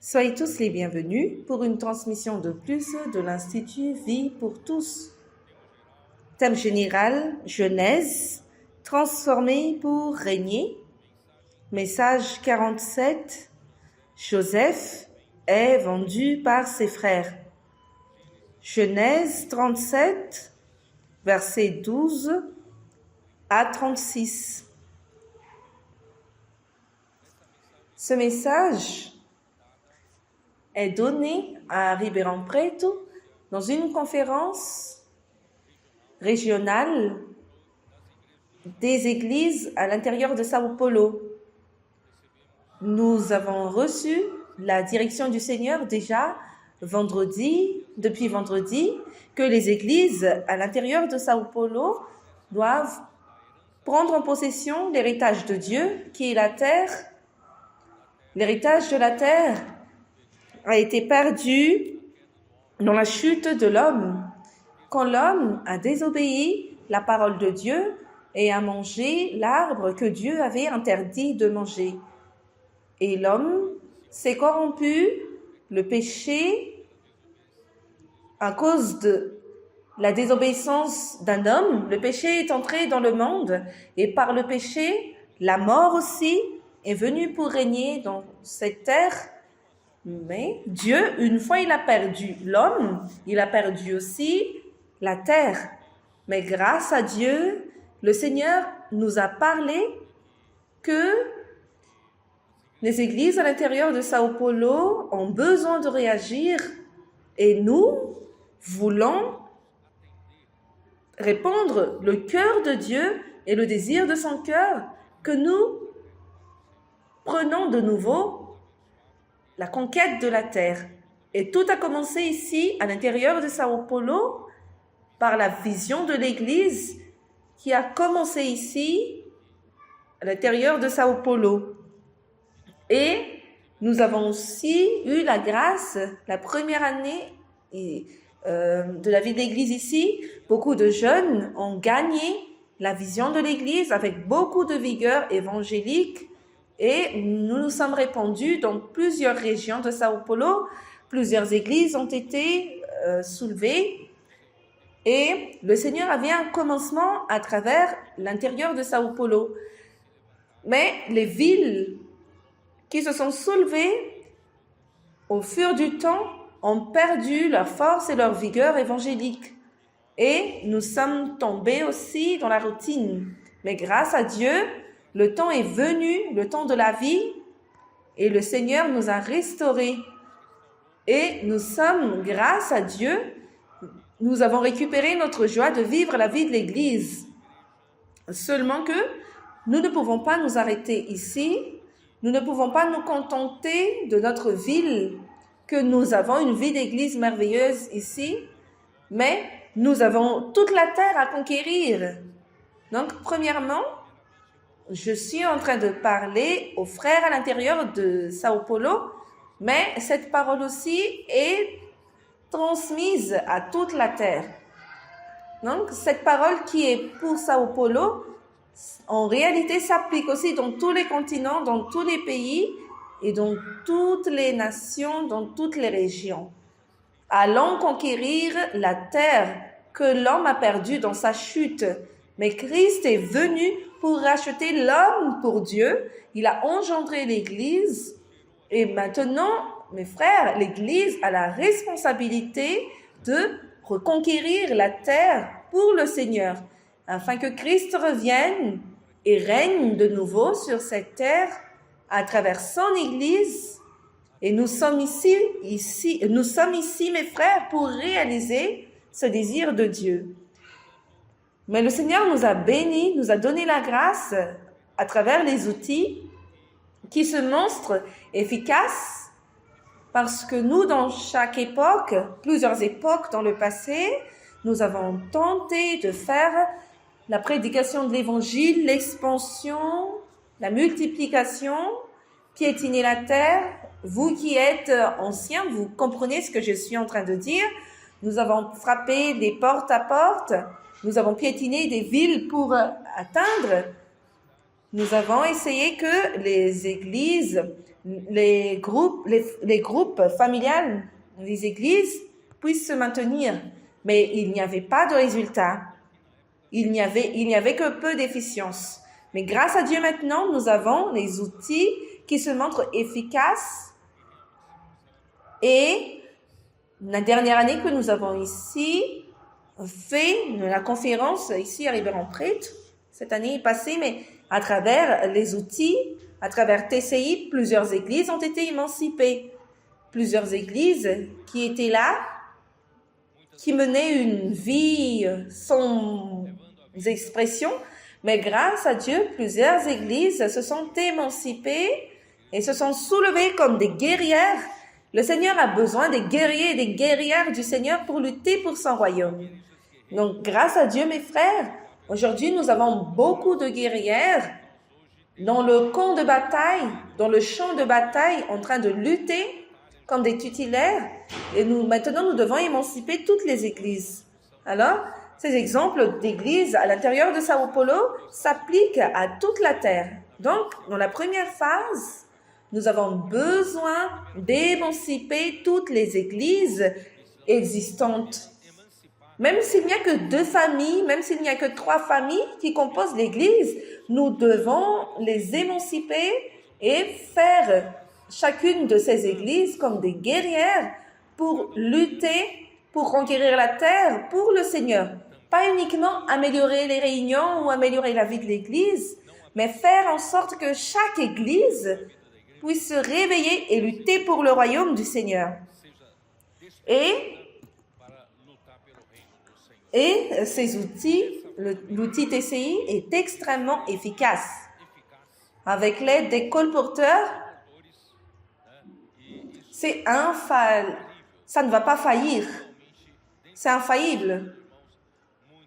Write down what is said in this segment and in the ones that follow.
Soyez tous les bienvenus pour une transmission de plus de l'Institut Vie pour tous. Thème général, Genèse, transformé pour régner. Message 47, Joseph est vendu par ses frères. Genèse 37, versets 12 à 36. Ce message est donné à Ribeirão Preto dans une conférence régionale des églises à l'intérieur de Sao Paulo. Nous avons reçu la direction du Seigneur déjà depuis vendredi, que les églises à l'intérieur de Sao Paulo doivent prendre en possession l'héritage de Dieu qui est la terre. L'héritage de la terre a été perdu dans la chute de l'homme, quand l'homme a désobéi la parole de Dieu et a mangé l'arbre que Dieu avait interdit de manger. Et l'homme s'est corrompu, le péché, à cause de la désobéissance d'un homme, le péché est entré dans le monde et par le péché, la mort aussi est venue pour régner dans cette terre. Mais Dieu, une fois il a perdu l'homme, il a perdu aussi la terre. Mais grâce à Dieu, le Seigneur nous a parlé que les églises à l'intérieur de Sao Paulo ont besoin de réagir et nous voulons répondre le cœur de Dieu et le désir de son cœur que nous prenons de nouveau la conquête de la terre. Et tout a commencé ici, à l'intérieur de Sao Paulo, par la vision de l'Église qui a commencé ici, à l'intérieur de Sao Paulo. Et nous avons aussi eu la grâce, la première année de la vie de l'Église ici, beaucoup de jeunes ont gagné la vision de l'Église avec beaucoup de vigueur évangélique. Et nous nous sommes répandus dans plusieurs régions de Sao Paulo. Plusieurs églises ont été soulevées. Et le Seigneur avait un commencement à travers l'intérieur de Sao Paulo. Mais les villes qui se sont soulevées au fur du temps ont perdu leur force et leur vigueur évangélique. Et nous sommes tombés aussi dans la routine. Mais grâce à Dieu, le temps est venu, le temps de la vie, et le Seigneur nous a restaurés. Et nous sommes, grâce à Dieu, nous avons récupéré notre joie de vivre la vie de l'Église. Seulement que nous ne pouvons pas nous arrêter ici, nous ne pouvons pas nous contenter de notre ville, que nous avons une vie d'Église merveilleuse ici, mais nous avons toute la terre à conquérir. Donc, premièrement, je suis en train de parler aux frères à l'intérieur de Sao Paulo, mais cette parole aussi est transmise à toute la terre. Donc, cette parole qui est pour Sao Paulo, en réalité s'applique aussi dans tous les continents, dans tous les pays et dans toutes les nations, dans toutes les régions. Allons conquérir la terre que l'homme a perdue dans sa chute. Mais Christ est venu pour racheter l'homme pour Dieu. Il a engendré l'Église. Et maintenant, mes frères, l'Église a la responsabilité de reconquérir la terre pour le Seigneur, afin que Christ revienne et règne de nouveau sur cette terre à travers son Église. Et nous sommes ici, mes frères, pour réaliser ce désir de Dieu. Mais le Seigneur nous a bénis, nous a donné la grâce à travers les outils qui se montrent efficaces parce que nous, dans chaque époque, plusieurs époques dans le passé, nous avons tenté de faire la prédication de l'Évangile, l'expansion, la multiplication, piétiner la terre. Vous qui êtes anciens, vous comprenez ce que je suis en train de dire. Nous avons frappé des porte à porte. Nous avons piétiné des villes pour atteindre. Nous avons essayé que les églises les groupes familiales, les églises puissent se maintenir. Mais il n'y avait pas de résultat. Il n'y avait que peu d'efficience. Mais grâce à Dieu maintenant, nous avons les outils qui se montrent efficaces. Et la dernière année que nous avons ici fait la conférence ici à Ribeirão-Preto, cette année est passée, mais à travers les outils, à travers TCI, plusieurs églises ont été émancipées. Plusieurs églises qui étaient là, qui menaient une vie sans expression, mais grâce à Dieu, plusieurs églises se sont émancipées et se sont soulevées comme des guerrières. Le Seigneur a besoin des guerriers et des guerrières du Seigneur pour lutter pour son royaume. Donc, grâce à Dieu, mes frères, aujourd'hui, nous avons beaucoup de guerrières dans le camp de bataille, dans le champ de bataille, en train de lutter comme des tutélaires. Et maintenant, nous devons émanciper toutes les églises. Alors, ces exemples d'églises à l'intérieur de Sao Paulo s'appliquent à toute la terre. Donc, dans la première phase, nous avons besoin d'émanciper toutes les églises existantes. Même s'il n'y a que 2 familles, même s'il n'y a que 3 familles qui composent l'église, nous devons les émanciper et faire chacune de ces églises comme des guerrières pour lutter, pour conquérir la terre pour le Seigneur. Pas uniquement améliorer les réunions ou améliorer la vie de l'église, mais faire en sorte que chaque église puisse se réveiller et lutter pour le royaume du Seigneur. Et ces outils, l'outil TCI est extrêmement efficace. Avec l'aide des colporteurs, ça ne va pas faillir. C'est infaillible.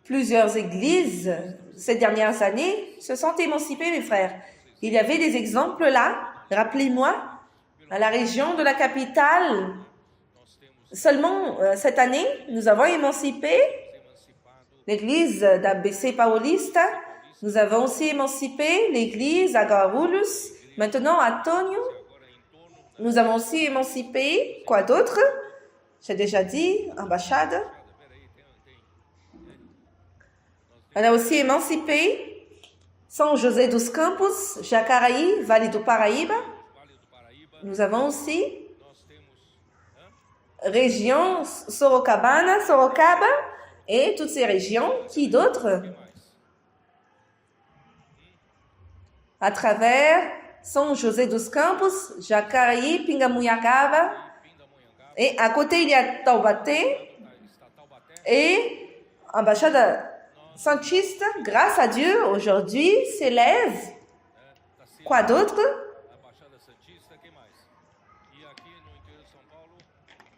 Plusieurs églises, ces dernières années, se sont émancipées, mes frères. Il y avait des exemples là, rappelez-moi, à la région de la capitale. Seulement cette année, nous avons émancipé l'église d'ABC Paulista. Nous avons aussi émancipé l'église à Guarulhos. Maintenant à Tonho. Nous avons aussi émancipé, quoi d'autre? J'ai déjà dit, ambassade. On a aussi émancipé São José dos Campos, Jacaraí, Vale do Paraíba. Nous avons aussi région Sorocaba et toutes ces régions. Qui d'autres? À travers São José dos Campos, Jacaraí, Pindamonhangaba. Et à côté, il y a Taubaté et ambassade Santista, grâce à Dieu, aujourd'hui, s'élève. Quoi d'autre?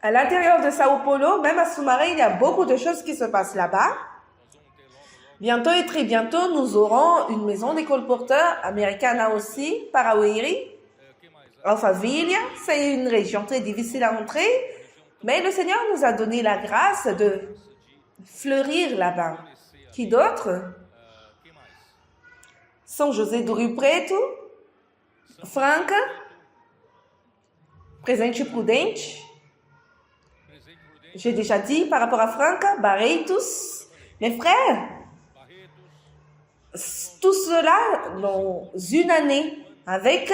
À l'intérieur de Sao Paulo, même à Sumaré, il y a beaucoup de choses qui se passent là-bas. Bientôt et très bientôt, nous aurons une maison des colporteurs américaine aussi, Paraguay, Alphaville. C'est une région très difficile à entrer, mais le Seigneur nous a donné la grâce de fleurir là-bas. Qui d'autre? São José do Rio Preto, Franca, Presidente Prudente. J'ai déjà dit par rapport à Franca, Barretos. Mes frères, tout cela dans une année, avec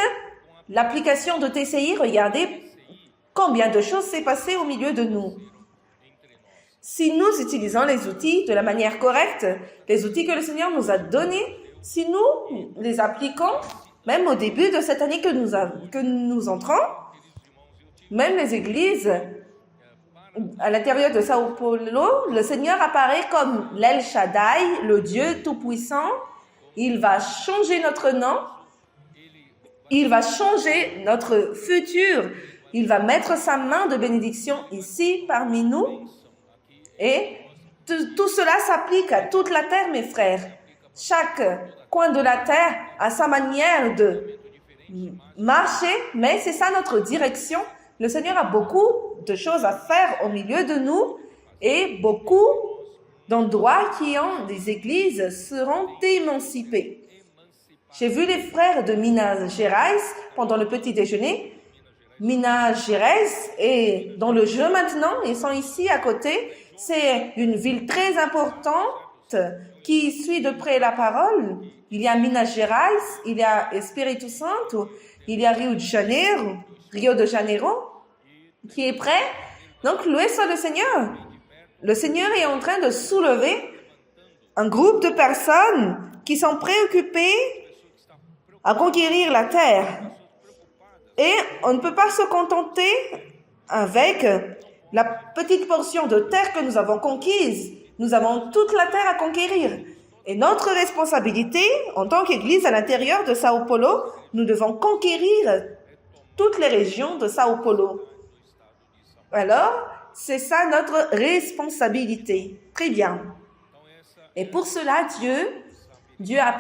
l'application de TCI, regardez combien de choses s'est passé au milieu de nous. Si nous utilisons les outils de la manière correcte, les outils que le Seigneur nous a donnés, si nous les appliquons, même au début de cette année que nous entrons, même les églises, à l'intérieur de Sao Paulo, le Seigneur apparaît comme l'El Shaddai, le Dieu Tout-Puissant. Il va changer notre nom, il va changer notre futur, il va mettre sa main de bénédiction ici parmi nous. Et tout cela s'applique à toute la terre, mes frères. Chaque coin de la terre a sa manière de marcher, mais c'est ça notre direction. Le Seigneur a beaucoup de choses à faire au milieu de nous et beaucoup d'endroits qui ont des églises seront émancipés. J'ai vu les frères de Minas Gerais pendant le petit déjeuner. Minas Gerais est dans le jeu maintenant. Ils sont ici à côté. C'est une ville très importante qui suit de près la parole. Il y a Minas Gerais, il y a Espírito Santo, il y a Rio de Janeiro, qui est prêt. Donc, loué soit le Seigneur. Le Seigneur est en train de soulever un groupe de personnes qui sont préoccupées à conquérir la terre. Et on ne peut pas se contenter avec la petite portion de terre que nous avons conquise. Nous avons toute la terre à conquérir. Et notre responsabilité, en tant qu'Église à l'intérieur de Sao Paulo, nous devons conquérir toutes les régions de Sao Paulo. Alors, c'est ça notre responsabilité. Très bien. Et pour cela, Dieu a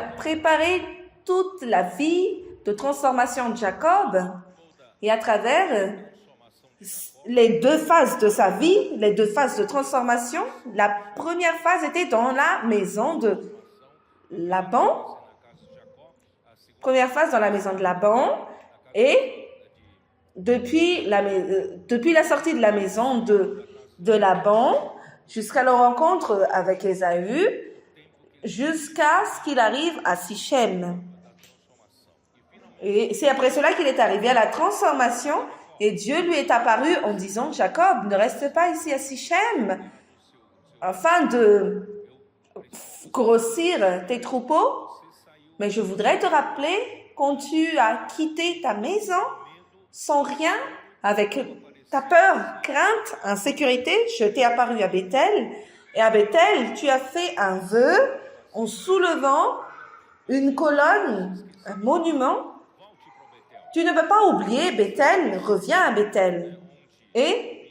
préparé toute la vie de transformation de Jacob. Et à travers les deux phases de sa vie, les deux phases de transformation, la première phase était dans la maison de Laban. Première phase dans la maison de Laban. Et depuis la sortie de la maison de Laban, jusqu'à leur rencontre avec Ésaü, jusqu'à ce qu'il arrive à Sichem. Et c'est après cela qu'il est arrivé à la transformation et Dieu lui est apparu en disant « Jacob, ne reste pas ici à Sichem afin de grossir tes troupeaux, mais je voudrais te rappeler quand tu as quitté ta maison sans rien, avec ta peur, crainte, insécurité, je t'ai apparu à Bethel et à Bethel, tu as fait un vœu en soulevant une colonne, un monument. Tu ne peux pas oublier Bethel, reviens à Bethel. Et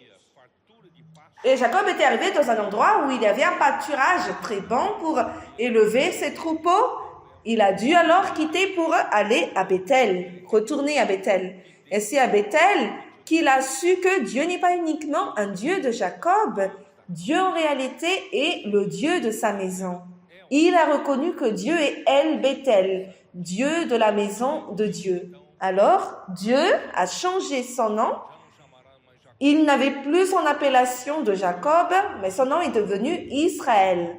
Jacob était arrivé dans un endroit où il y avait un pâturage très bon pour élever ses troupeaux. Il a dû alors quitter pour aller à Bethel, retourner à Bethel. Et c'est à Bethel qu'il a su que Dieu n'est pas uniquement un Dieu de Jacob, Dieu en réalité est le Dieu de sa maison. Il a reconnu que Dieu est El Bethel, Dieu de la maison de Dieu. Alors, Dieu a changé son nom. Il n'avait plus son appellation de Jacob, mais son nom est devenu Israël.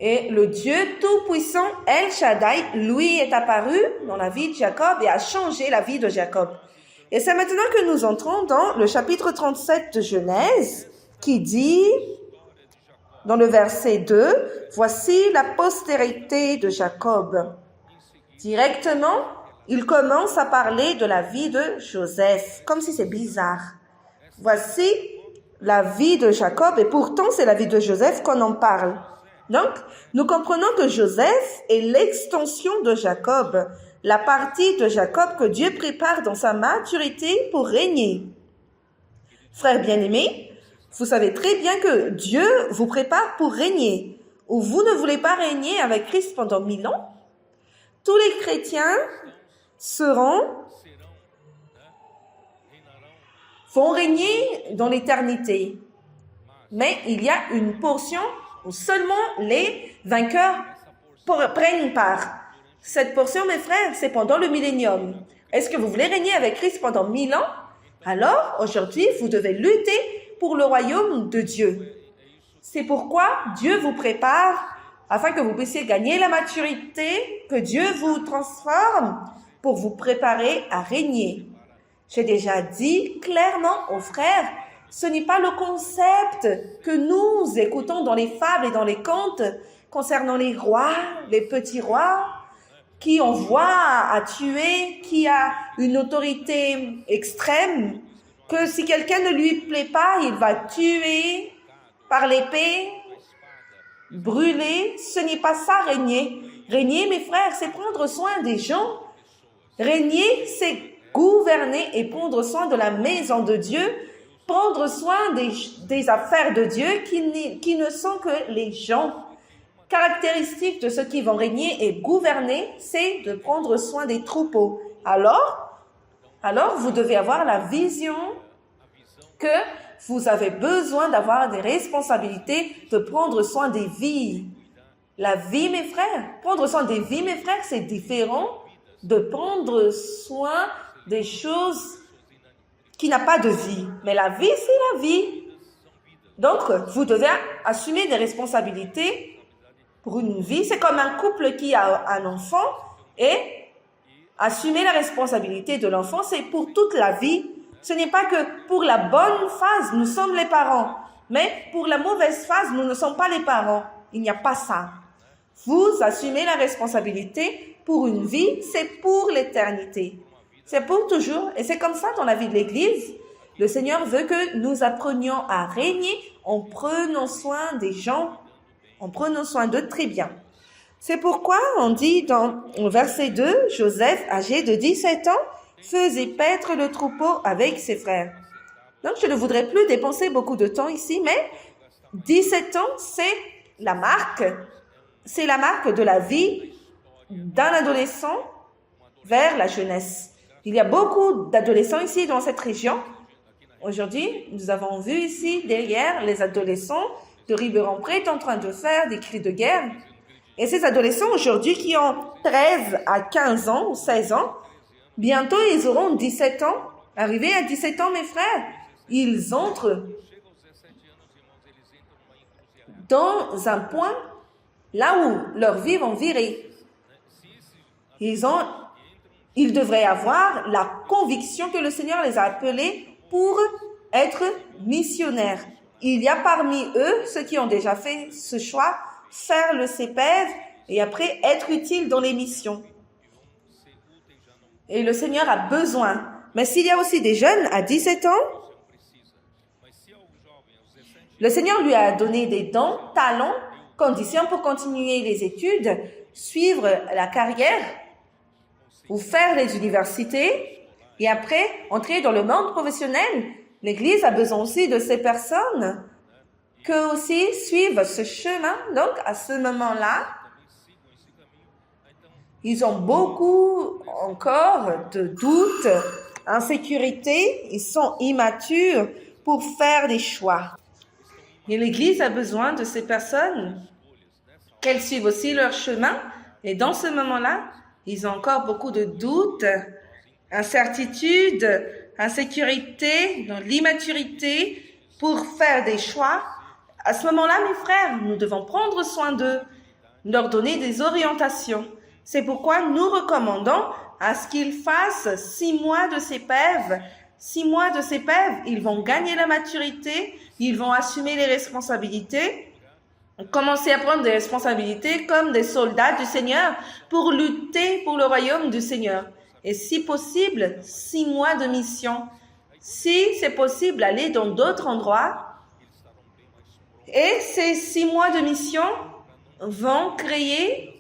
Et le Dieu tout-puissant, El Shaddai, lui est apparu dans la vie de Jacob et a changé la vie de Jacob. Et c'est maintenant que nous entrons dans le chapitre 37 de Genèse, qui dit, dans le verset 2, « Voici la postérité de Jacob. » Directement, il commence à parler de la vie de Joseph, comme si c'est bizarre. Voici la vie de Jacob, et pourtant c'est la vie de Joseph qu'on en parle. Donc, nous comprenons que Joseph est l'extension de Jacob, la partie de Jacob que Dieu prépare dans sa maturité pour régner. Frères bien-aimés, vous savez très bien que Dieu vous prépare pour régner, ou vous ne voulez pas régner avec Christ pendant 1000 ans. Tous les chrétiens vont régner dans l'éternité. Mais il y a une portion où seulement les vainqueurs prennent part. Cette portion, mes frères, c'est pendant le millénium. Est-ce que vous voulez régner avec Christ pendant 1000 ans? Alors, aujourd'hui, vous devez lutter pour le royaume de Dieu. C'est pourquoi Dieu vous prépare afin que vous puissiez gagner la maturité, que Dieu vous transforme pour vous préparer à régner. J'ai déjà dit clairement aux frères, ce n'est pas le concept que nous écoutons dans les fables et dans les contes concernant les rois, les petits rois, qui envoient à tuer, qui a une autorité extrême, que si quelqu'un ne lui plaît pas, il va tuer par l'épée, brûler. Ce n'est pas ça, régner. Régner, mes frères, c'est prendre soin des gens. Régner, c'est gouverner et prendre soin de la maison de Dieu, prendre soin des affaires de Dieu qui ne sont que les gens. Caractéristique de ceux qui vont régner et gouverner, c'est de prendre soin des troupeaux. Alors, vous devez avoir la vision que vous avez besoin d'avoir des responsabilités, de prendre soin des vies. la vie, mes frères. Prendre soin des vies, mes frères, c'est différent de prendre soin des choses qui n'ont pas de vie. Mais la vie, c'est la vie. Donc, vous devez assumer des responsabilités pour une vie. C'est comme un couple qui a un enfant et assumer la responsabilité de l'enfant, c'est pour toute la vie. Ce n'est pas que pour la bonne phase, nous sommes les parents. Mais pour la mauvaise phase, nous ne sommes pas les parents. Il n'y a pas ça. Vous assumez la responsabilité pour une vie, c'est pour l'éternité. C'est pour toujours. Et c'est comme ça dans la vie de l'Église. Le Seigneur veut que nous apprenions à régner en prenant soin des gens, en prenant soin d'eux très bien. C'est pourquoi on dit dans le verset 2, Joseph, âgé de 17 ans, faisait paître le troupeau avec ses frères. Donc, je ne voudrais plus dépenser beaucoup de temps ici, mais 17 ans, c'est la marque de la vie d'un adolescent vers la jeunesse. Il y a beaucoup d'adolescents ici dans cette région. Aujourd'hui, nous avons vu ici, derrière, les adolescents de Ribeirão-Preto en train de faire des cris de guerre. Et ces adolescents aujourd'hui qui ont 13 à 15 ans ou 16 ans, bientôt ils auront 17 ans. Arrivés à 17 ans, mes frères, ils entrent dans un point là où leur vie va virer. Ils devraient avoir la conviction que le Seigneur les a appelés pour être missionnaires. Il y a parmi eux ceux qui ont déjà fait ce choix, faire le CPEV et après être utile dans les missions. Et le Seigneur a besoin. Mais s'il y a aussi des jeunes à 17 ans, le Seigneur lui a donné des dons, talents, conditions pour continuer les études, suivre la carrière ou faire les universités et après entrer dans le monde professionnel. L'Église a besoin aussi de ces personnes qui aussi suivent ce chemin. Donc, à ce moment-là, ils ont beaucoup encore de doutes, insécurité, ils sont immatures pour faire des choix. Et l'Église a besoin de ces personnes, qu'elles suivent aussi leur chemin. Et dans ce moment-là, ils ont encore beaucoup de doutes, incertitudes, insécurité, dans l'immaturité pour faire des choix. À ce moment-là, mes frères, nous devons prendre soin d'eux, leur donner des orientations. C'est pourquoi nous recommandons à ce qu'ils fassent 6 mois de CPEV. 6 mois de CPEV, ils vont gagner la maturité, ils vont assumer les responsabilités, commencer à prendre des responsabilités comme des soldats du Seigneur pour lutter pour le royaume du Seigneur. Et si possible, 6 mois de mission. Si c'est possible, aller dans d'autres endroits. Et ces 6 mois de mission vont créer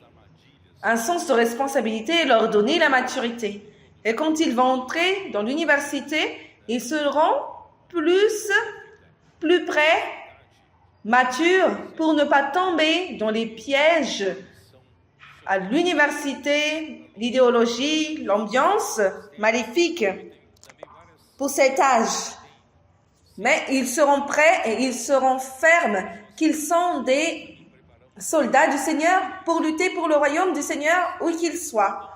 un sens de responsabilité et leur donner la maturité. Et quand ils vont entrer dans l'université, ils seront plus près, matures, pour ne pas tomber dans les pièges à l'université, l'idéologie, l'ambiance maléfique pour cet âge. Mais ils seront prêts et ils seront fermes qu'ils sont des soldats du Seigneur pour lutter pour le royaume du Seigneur où qu'ils soient.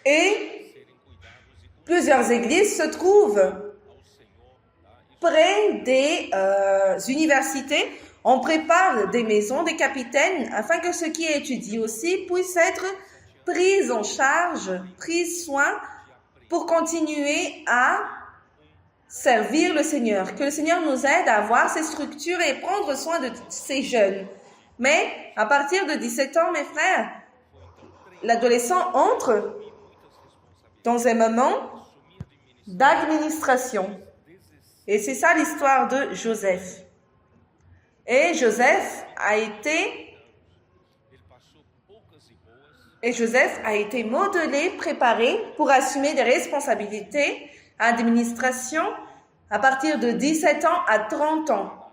Et plusieurs églises se trouvent près des universités. On prépare des maisons, des capitaines, afin que ceux qui étudient aussi puissent être pris en charge, pris soin pour continuer à servir le Seigneur. Que le Seigneur nous aide à avoir ces structures et prendre soin de ces jeunes. Mais à partir de 17 ans, mes frères, l'adolescent entre dans un moment d'administration. Et c'est ça l'histoire de Joseph. Et Joseph a été modelé, préparé pour assumer des responsabilités, administration, à partir de 17 ans à 30 ans.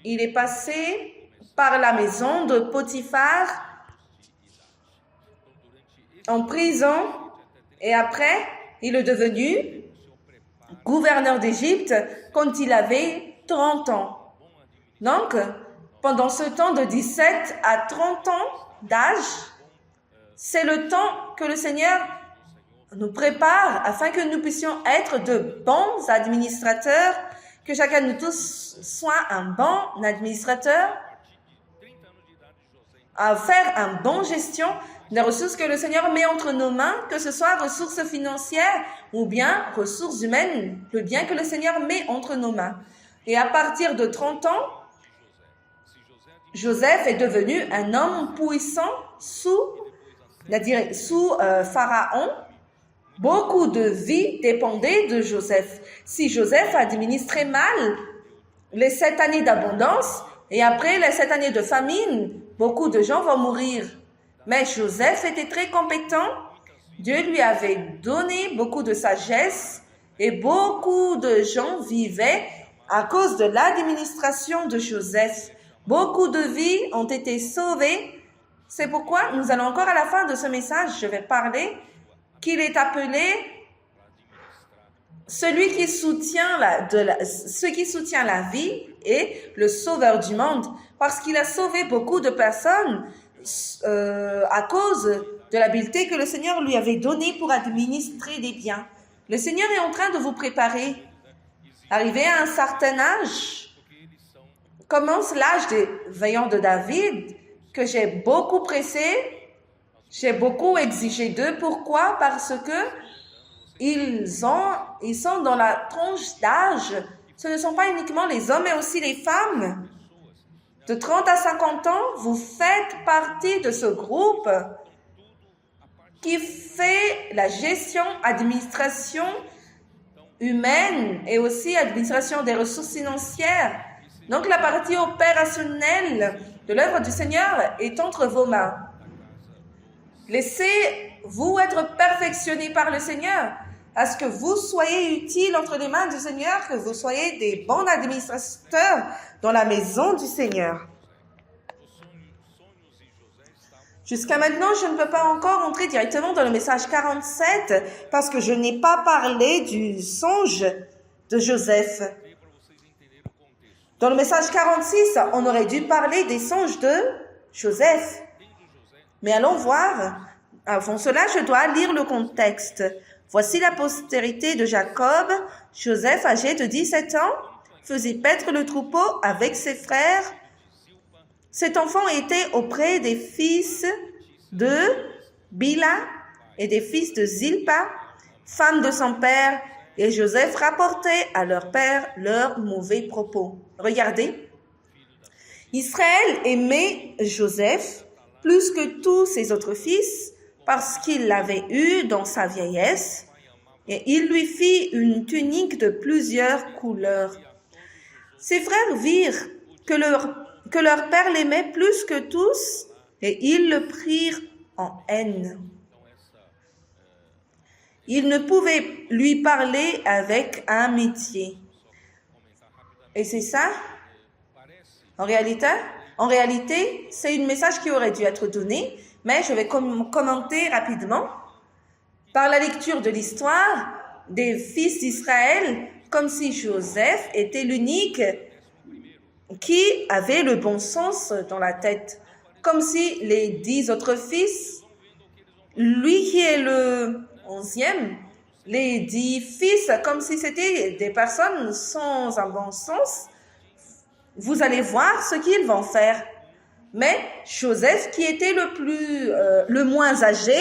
Il est passé par la maison de Potiphar, en prison, et après, il est devenu gouverneur d'Égypte quand il avait 30 ans. Donc, Pendant ce temps de 17 à 30 ans d'âge, c'est le temps que le Seigneur nous prépare afin que nous puissions être de bons administrateurs, que chacun de nous tous soit un bon administrateur, à faire une bonne gestion des ressources que le Seigneur met entre nos mains, que ce soit ressources financières ou bien ressources humaines, le bien que le Seigneur met entre nos mains. Et à partir de 30 ans, Joseph est devenu un homme puissant sous Pharaon. Beaucoup de vies dépendaient de Joseph. Si Joseph administrait mal les 7 années d'abondance et après les 7 années de famine, beaucoup de gens vont mourir. Mais Joseph était très compétent. Dieu lui avait donné beaucoup de sagesse et beaucoup de gens vivaient à cause de l'administration de Joseph. Beaucoup de vies ont été sauvées. C'est pourquoi nous allons encore à la fin de ce message, je vais parler qu'il est appelé celui qui soutient la vie et le sauveur du monde, parce qu'il a sauvé beaucoup de personnes à cause de l'habileté que le Seigneur lui avait donnée pour administrer des biens. Le Seigneur est en train de vous préparer. Arrivé à un certain âge, commence l'âge des veillants de David, que j'ai beaucoup pressé, j'ai beaucoup exigé d'eux. Pourquoi? Parce que ils sont dans la tranche d'âge. Ce ne sont pas uniquement les hommes, mais aussi les femmes. De 30 à 50 ans, vous faites partie de ce groupe qui fait la gestion, administration humaine et aussi administration des ressources financières. Donc, la partie opérationnelle de l'œuvre du Seigneur est entre vos mains. Laissez-vous être perfectionnés par le Seigneur, à ce que vous soyez utiles entre les mains du Seigneur, que vous soyez des bons administrateurs dans la maison du Seigneur. Jusqu'à maintenant, je ne peux pas encore entrer directement dans le message 47 parce que je n'ai pas parlé du songe de Joseph. Dans le message 46, on aurait dû parler des songes de Joseph. Mais allons voir. Avant cela, je dois lire le contexte. Voici la postérité de Jacob. Joseph, âgé de 17 ans, faisait paître le troupeau avec ses frères. Cet enfant était auprès des fils de Bila et des fils de Zilpa, femme de son père, et Joseph rapportait à leur père leurs mauvais propos. Regardez. Israël aimait Joseph plus que tous ses autres fils parce qu'il l'avait eu dans sa vieillesse, et il lui fit une tunique de plusieurs couleurs. Ses frères virent que leur père l'aimait plus que tous, et ils le prirent en haine. Ils ne pouvaient lui parler avec amitié. Et c'est ça, en réalité, c'est un message qui aurait dû être donné, mais je vais commenter rapidement par la lecture de l'histoire des fils d'Israël, comme si Joseph était l'unique qui avait le bon sens dans la tête, comme si les 10 autres fils, lui qui est le 11e, les 10 fils, comme si c'était des personnes sans un bon sens. Vous allez voir ce qu'ils vont faire. Mais Joseph, qui était le moins âgé,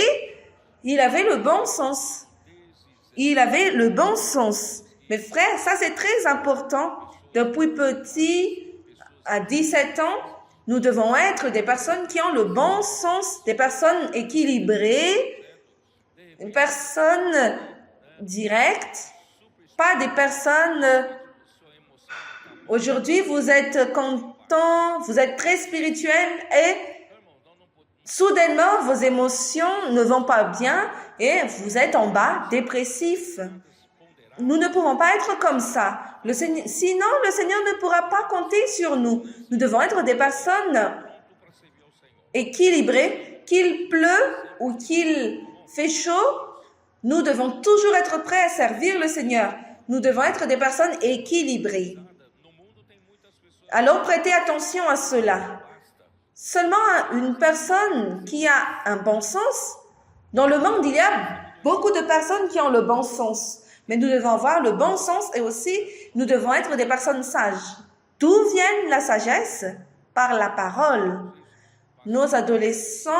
il avait le bon sens. Il avait le bon sens. Mes frères, ça c'est très important. Depuis petit, à 17 ans, nous devons être des personnes qui ont le bon sens, des personnes équilibrées, des personnes directes, pas des personnes... Aujourd'hui, vous êtes content, vous êtes très spirituel et soudainement, vos émotions ne vont pas bien et vous êtes en bas, dépressif. Nous ne pouvons pas être comme ça. Sinon, le Seigneur ne pourra pas compter sur nous. Nous devons être des personnes équilibrées, qu'il pleut ou qu'il fait chaud. Nous devons toujours être prêts à servir le Seigneur. Nous devons être des personnes équilibrées. Alors prêtez attention à cela. Seulement une personne qui a un bon sens, dans le monde, il y a beaucoup de personnes qui ont le bon sens. Mais nous devons avoir le bon sens et aussi nous devons être des personnes sages. D'où vient la sagesse? Par la parole. Nos adolescents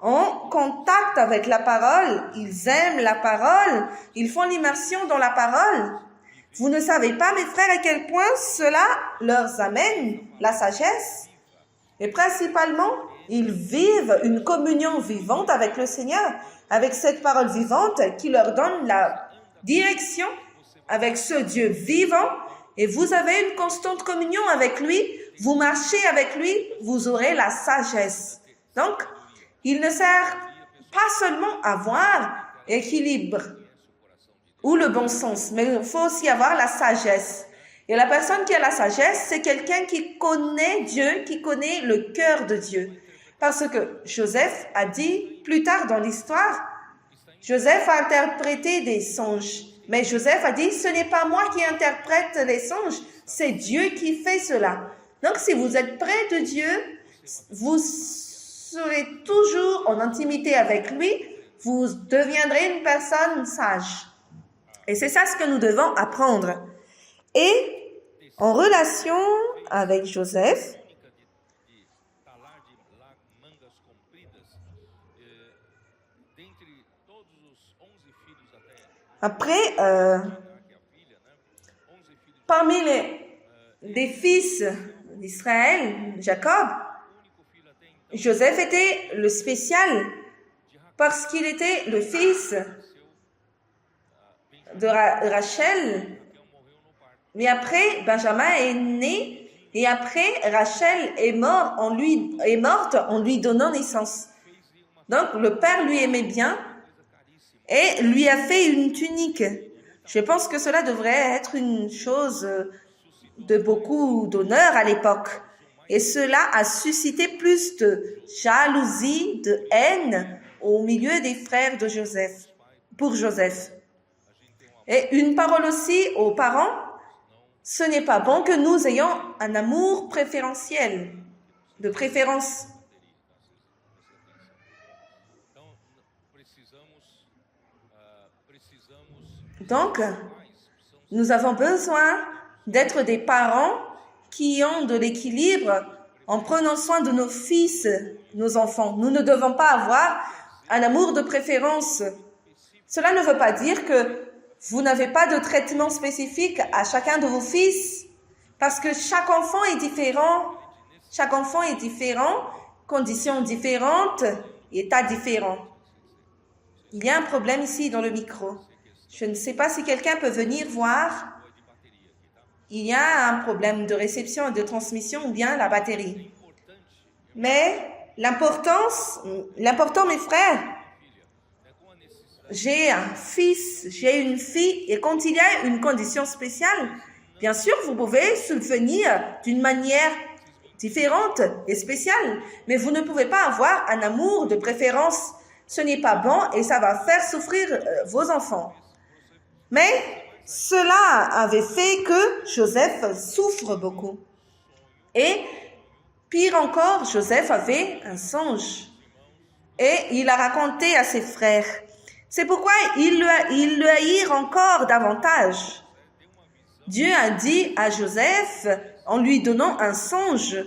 ont contact avec la parole, ils aiment la parole, ils font l'immersion dans la parole. Vous ne savez pas, mes frères, à quel point cela leur amène la sagesse. Et principalement, ils vivent une communion vivante avec le Seigneur, avec cette parole vivante qui leur donne la direction avec ce Dieu vivant. Et vous avez une constante communion avec lui, vous marchez avec lui, vous aurez la sagesse. Donc, il ne sert pas seulement à avoir équilibre ou le bon sens, mais il faut aussi avoir la sagesse. Et la personne qui a la sagesse, c'est quelqu'un qui connaît Dieu, qui connaît le cœur de Dieu. Parce que Joseph a dit, plus tard dans l'histoire, Joseph a interprété des songes. Mais Joseph a dit, ce n'est pas moi qui interprète les songes, c'est Dieu qui fait cela. Donc, si vous êtes près de Dieu, vous serez toujours en intimité avec lui, vous deviendrez une personne sage. Et c'est ça ce que nous devons apprendre. Et en relation avec Joseph, après, parmi les fils d'Israël, Jacob, Joseph était le spécial parce qu'il était le fils de Rachel. Mais après, Benjamin est né et après, Rachel est morte en lui donnant naissance. Donc, le père lui aimait bien et lui a fait une tunique. Je pense que cela devrait être une chose de beaucoup d'honneur à l'époque. Et cela a suscité plus de jalousie, de haine au milieu des frères de Joseph, pour Joseph. Et une parole aussi aux parents, ce n'est pas bon que nous ayons un amour préférentiel, de préférence. Donc, nous avons besoin d'être des parents qui ont de l'équilibre en prenant soin de nos fils, nos enfants. Nous ne devons pas avoir un amour de préférence. Cela ne veut pas dire que vous n'avez pas de traitement spécifique à chacun de vos fils, parce que chaque enfant est différent. Chaque enfant est différent, conditions différentes, états différents. Il y a un problème ici dans le micro. Je ne sais pas si quelqu'un peut venir voir. Il y a un problème de réception et de transmission ou bien la batterie. Mais l'important, mes frères, j'ai un fils, j'ai une fille, et quand il y a une condition spéciale, bien sûr, vous pouvez subvenir d'une manière différente et spéciale, mais vous ne pouvez pas avoir un amour de préférence. Ce n'est pas bon et ça va faire souffrir vos enfants. Mais cela avait fait que Joseph souffre beaucoup. Et pire encore, Joseph avait un songe et il a raconté à ses frères. C'est pourquoi ils le haïrent encore davantage. Dieu a dit à Joseph en lui donnant un songe.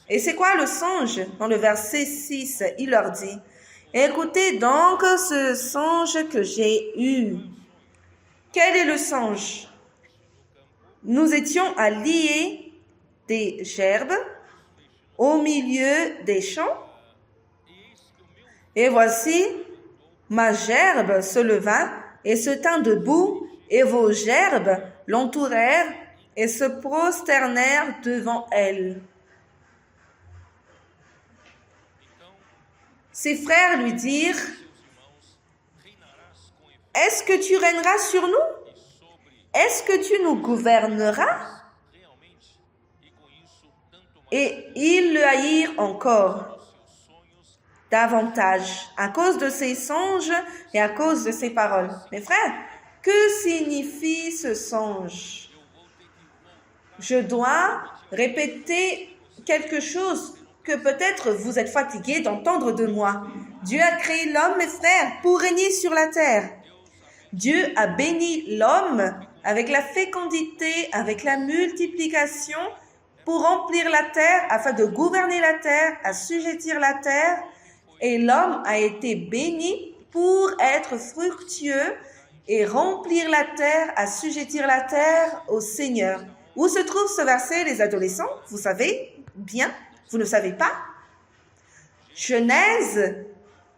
Et c'est quoi le songe? Dans le verset 6, il leur dit, « Écoutez donc ce songe que j'ai eu. » Quel est le songe? Nous étions à lier des gerbes au milieu des champs. Et voici, ma gerbe se leva et se tint debout, et vos gerbes l'entourèrent et se prosternèrent devant elle. Ses frères lui dirent, « Est-ce que tu régneras sur nous? Est-ce que tu nous gouverneras? » Et ils le haïrent encore davantage à cause de ses songes et à cause de ses paroles. Mes frères, que signifie ce songe? je dois répéter quelque chose que peut-être vous êtes fatigué d'entendre de moi. Dieu a créé l'homme, mes frères, pour régner sur la terre. Dieu a béni l'homme avec la fécondité, avec la multiplication, pour remplir la terre, afin de gouverner la terre, assujettir la terre. Et l'homme a été béni pour être fructueux et remplir la terre, assujettir la terre au Seigneur. Où se trouve ce verset, les adolescents? Vous savez bien? Vous ne savez pas? Genèse,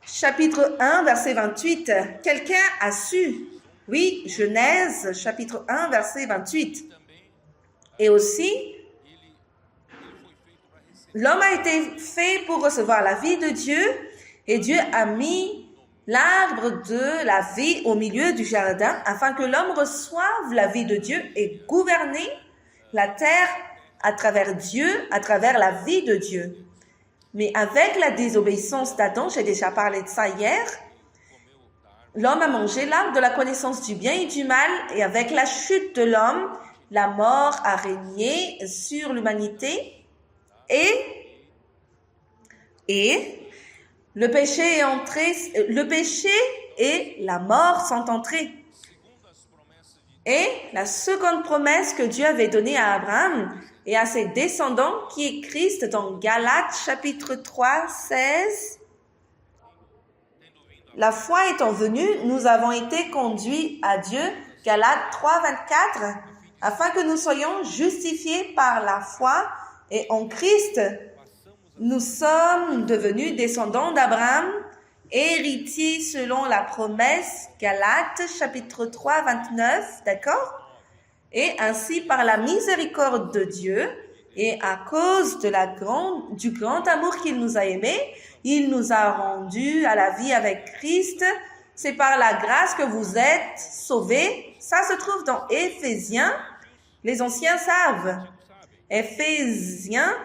chapitre 1, verset 28. Quelqu'un a su? Oui, Genèse, chapitre 1, verset 28. Et aussi, l'homme a été fait pour recevoir la vie de Dieu, et Dieu a mis l'arbre de la vie au milieu du jardin afin que l'homme reçoive la vie de Dieu et gouverner la terre à travers Dieu, à travers la vie de Dieu. Mais avec la désobéissance d'Adam, j'ai déjà parlé de ça hier, l'homme a mangé l'arbre de la connaissance du bien et du mal, et avec la chute de l'homme, la mort a régné sur l'humanité, et le péché est entré, le péché et la mort sont entrés. Et la seconde promesse que Dieu avait donnée à Abraham et à ses descendants, qui est Christ dans Galates chapitre 3, 16. La foi étant venue, nous avons été conduits à Dieu, Galates 3, 24, afin que nous soyons justifiés par la foi, et en Christ, nous sommes devenus descendants d'Abraham, héritiers selon la promesse, Galates chapitre 3, 29, d'accord? Et ainsi, par la miséricorde de Dieu, et à cause de du grand amour qu'il nous a aimés, il nous a rendus à la vie avec Christ. C'est par la grâce que vous êtes sauvés. Ça se trouve dans Éphésiens. Les anciens savent. Éphésiens,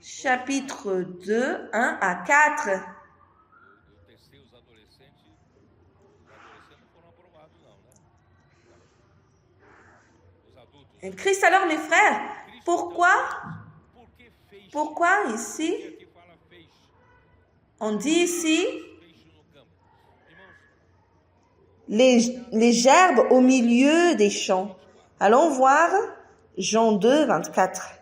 chapitre 2, 1 à 4. Et Christ alors, mes frères, pourquoi ici, on dit ici, les gerbes au milieu des champs. Allons voir Jean 2, 24.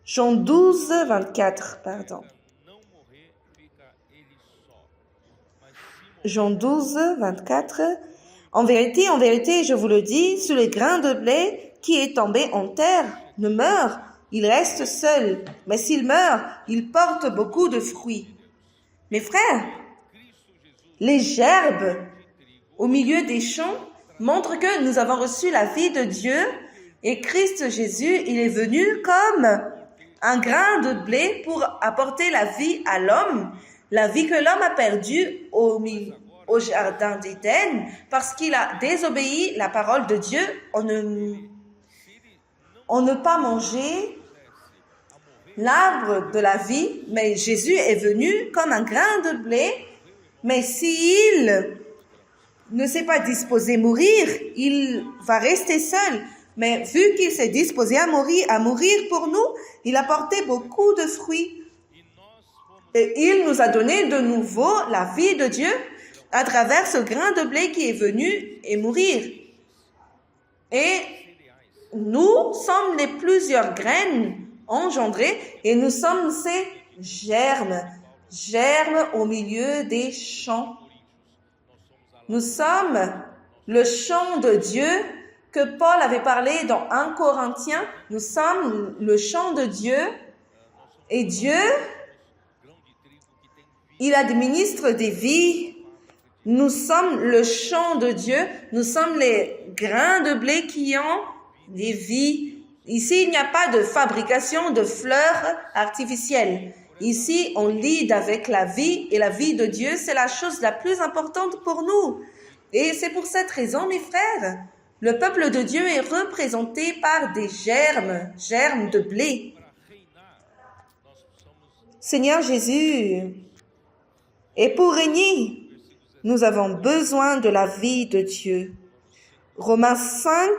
Jean 12, 24, pardon. Jean 12, 24. En vérité, je vous le dis, sous le grain de blé qui est tombé en terre ne meurt, il reste seul. Mais s'il meurt, il porte beaucoup de fruits. Mes frères, les gerbes au milieu des champs montrent que nous avons reçu la vie de Dieu, et Christ Jésus, il est venu comme un grain de blé pour apporter la vie à l'homme, la vie que l'homme a perdue au jardin d'Éden parce qu'il a désobéi la parole de Dieu. On ne pas manger l'arbre de la vie, mais Jésus est venu comme un grain de blé, mais s'il ne s'est pas disposé à mourir, il va rester seul. Mais vu qu'il s'est disposé à mourir pour nous, il a porté beaucoup de fruits. Et il nous a donné de nouveau la vie de Dieu à travers ce grain de blé qui est venu et mourir. Et nous sommes les plusieurs graines engendrées et nous sommes ces germes au milieu des champs. Nous sommes le champ de Dieu que Paul avait parlé dans 1 Corinthiens. Nous sommes le champ de Dieu et Dieu, il administre des vies. Nous sommes le champ de Dieu. Nous sommes les grains de blé qui ont des vies. Ici, il n'y a pas de fabrication de fleurs artificielles. Ici, on lit avec la vie et la vie de Dieu, c'est la chose la plus importante pour nous. Et c'est pour cette raison, mes frères, le peuple de Dieu est représenté par des germes de blé. Seigneur Jésus, Et pour régner, nous avons besoin de la vie de Dieu. Romains 5,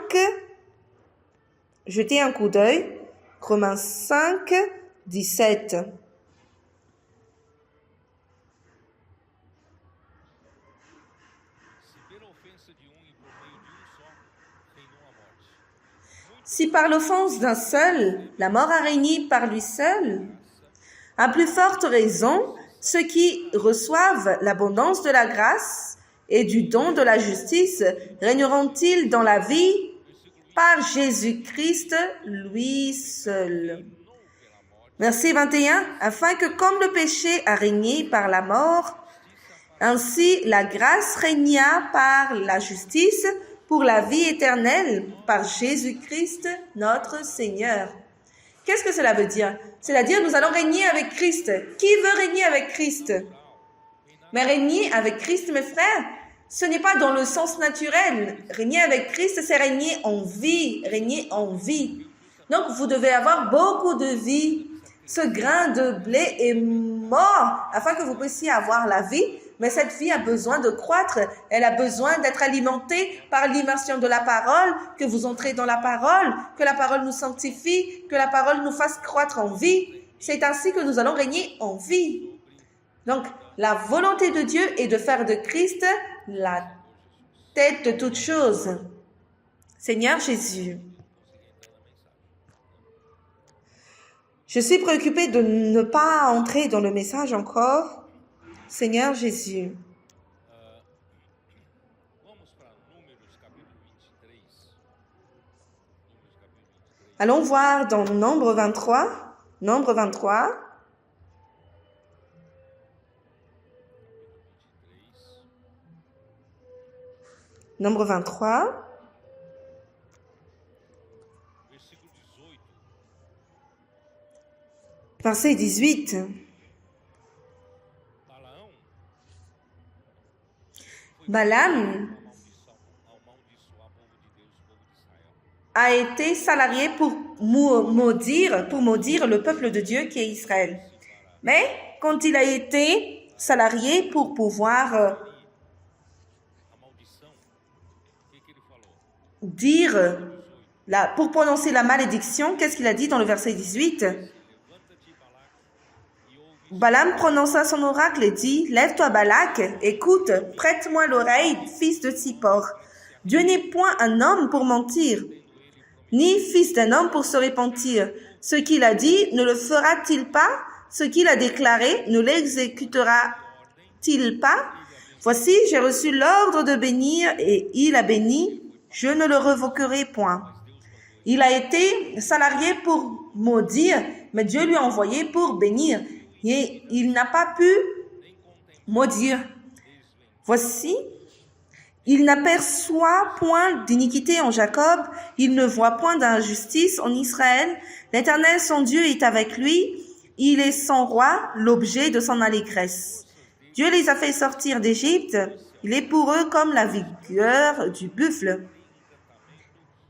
jetez un coup d'œil. Romains 5, 17. Si par l'offense d'un seul, la mort a régné par lui seul, à plus forte raison, ceux qui reçoivent l'abondance de la grâce et du don de la justice régneront-ils dans la vie par Jésus-Christ, lui seul. Verset 21, afin que comme le péché a régné par la mort, ainsi la grâce régna par la justice pour la vie éternelle par Jésus-Christ notre Seigneur. Qu'est-ce que cela veut dire? C'est-à-dire nous allons régner avec Christ. Qui veut régner avec Christ? Mais régner avec Christ, mes frères, ce n'est pas dans le sens naturel. Régner avec Christ, c'est régner en vie, régner en vie. Donc vous devez avoir beaucoup de vie. Ce grain de blé est mort afin que vous puissiez avoir la vie. Mais cette vie a besoin de croître. Elle a besoin d'être alimentée par l'immersion de la parole, que vous entrez dans la parole, que la parole nous sanctifie, que la parole nous fasse croître en vie. C'est ainsi que nous allons régner en vie. Donc, la volonté de Dieu est de faire de Christ la tête de toutes choses. Seigneur Jésus, je suis préoccupée de ne pas entrer dans le message encore. Seigneur Jésus. Allons voir dans Nombre 23. Nombre 23. Nombre 23. Verset 18. Balaam a été salarié pour maudire le peuple de Dieu qui est Israël. Mais quand il a été salarié pour pouvoir pour prononcer la malédiction, qu'est-ce qu'il a dit dans le verset 18? Balaam prononça son oracle et dit, « Lève-toi Balak, écoute, prête-moi l'oreille, fils de Tsippor. Dieu n'est point un homme pour mentir, ni fils d'un homme pour se repentir. Ce qu'il a dit, ne le fera-t-il pas? Ce qu'il a déclaré, ne l'exécutera-t-il pas? Voici, j'ai reçu l'ordre de bénir, et il a béni, je ne le revoquerai point. » Il a été salarié pour maudire, mais Dieu lui a envoyé pour bénir. Et il n'a pas pu maudire. Voici, il n'aperçoit point d'iniquité en Jacob, il ne voit point d'injustice en Israël. L'Éternel, son Dieu, est avec lui, il est son roi, l'objet de son allégresse. Dieu les a fait sortir d'Égypte, il est pour eux comme la vigueur du buffle.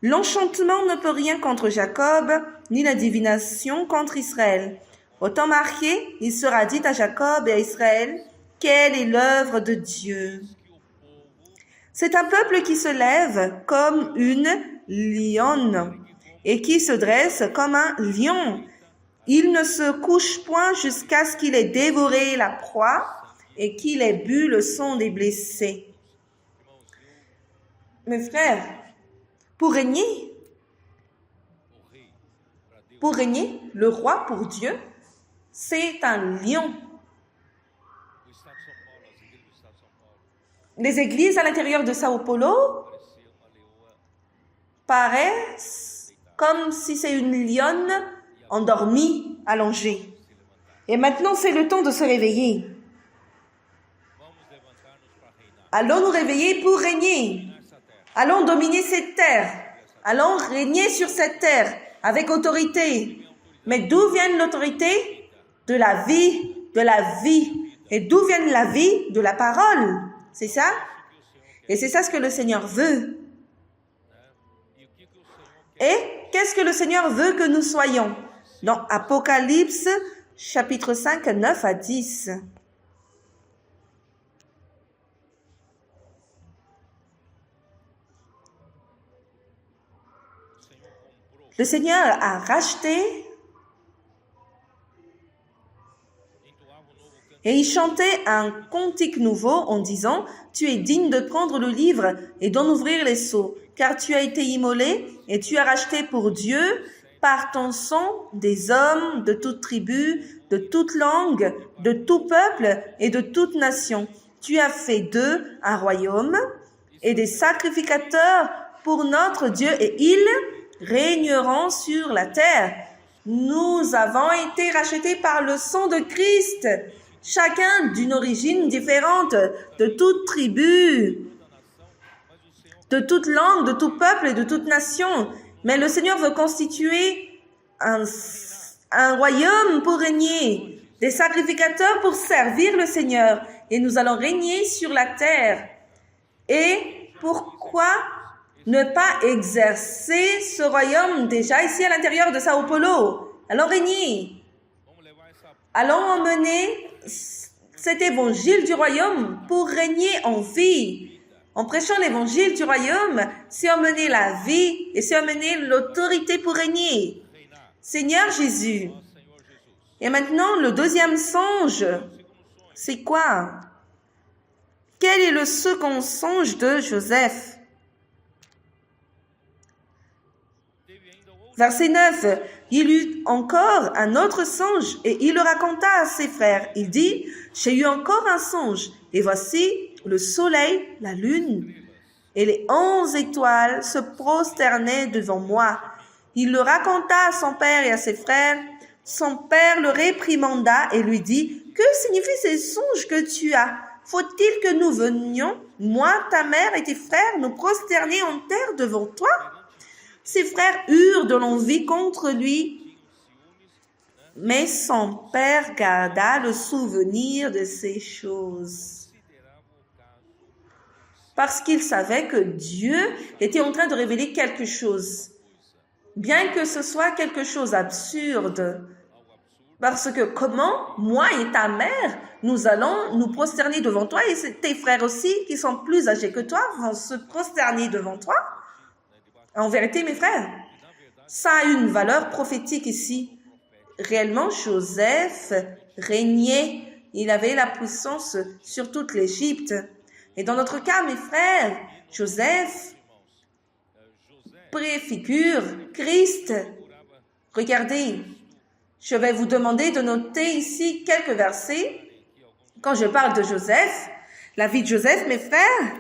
L'enchantement ne peut rien contre Jacob, ni la divination contre Israël. Au temps marqué, il sera dit à Jacob et à Israël, quelle est l'œuvre de Dieu? C'est un peuple qui se lève comme une lionne et qui se dresse comme un lion. Il ne se couche point jusqu'à ce qu'il ait dévoré la proie et qu'il ait bu le sang des blessés. Mes frères, pour régner, le roi pour Dieu, c'est un lion. Les églises à l'intérieur de Sao Paulo paraissent comme si c'est une lionne endormie, allongée. Et maintenant, c'est le temps de se réveiller. Allons nous réveiller pour régner. Allons dominer cette terre. Allons régner sur cette terre avec autorité. Mais d'où vient l'autorité? De la vie, de la vie. Et d'où vient la vie? De la parole. C'est ça? Et c'est ça ce que le Seigneur veut. Et qu'est-ce que le Seigneur veut que nous soyons? Dans Apocalypse, chapitre 5, 9 à 10. Le Seigneur a racheté et il chantait un cantique nouveau en disant « Tu es digne de prendre le livre et d'en ouvrir les sceaux, car tu as été immolé et tu as racheté pour Dieu par ton sang des hommes de toute tribu, de toute langue, de tout peuple et de toute nation. Tu as fait d'eux un royaume et des sacrificateurs pour notre Dieu et ils régneront sur la terre. Nous avons été rachetés par le sang de Christ, chacun d'une origine différente, de toute tribu, de toute langue, de tout peuple et de toute nation. Mais le Seigneur veut constituer un royaume pour régner, des sacrificateurs pour servir le Seigneur. Et nous allons régner sur la terre. Et pourquoi ne pas exercer ce royaume déjà ici à l'intérieur de Sao Paulo? Allons régner. Allons emmener cet évangile du royaume pour régner en vie. En prêchant l'évangile du royaume, c'est emmener la vie et c'est emmener l'autorité pour régner. Seigneur Jésus. Et maintenant, le deuxième songe, c'est quoi? Quel est le second songe de Joseph? Verset 9. Il eut encore un autre songe et il le raconta à ses frères. Il dit, j'ai eu encore un songe et voici le soleil, la lune et les 11 étoiles se prosternaient devant moi. Il le raconta à son père et à ses frères. Son père le réprimanda et lui dit, que signifient ces songes que tu as? Faut-il que nous venions, moi, ta mère et tes frères, nous prosterner en terre devant toi? Ses frères eurent de l'envie contre lui, mais son père garda le souvenir de ces choses. Parce qu'il savait que Dieu était en train de révéler quelque chose, bien que ce soit quelque chose d'absurde. Parce que comment, moi et ta mère, nous allons nous prosterner devant toi et tes frères aussi, qui sont plus âgés que toi, vont se prosterner devant toi? En vérité, mes frères, ça a une valeur prophétique ici. Réellement, Joseph régnait. Il avait la puissance sur toute l'Égypte. Et dans notre cas, mes frères, Joseph préfigure Christ. Regardez, je vais vous demander de noter ici quelques versets. Quand je parle de Joseph, la vie de Joseph, mes frères,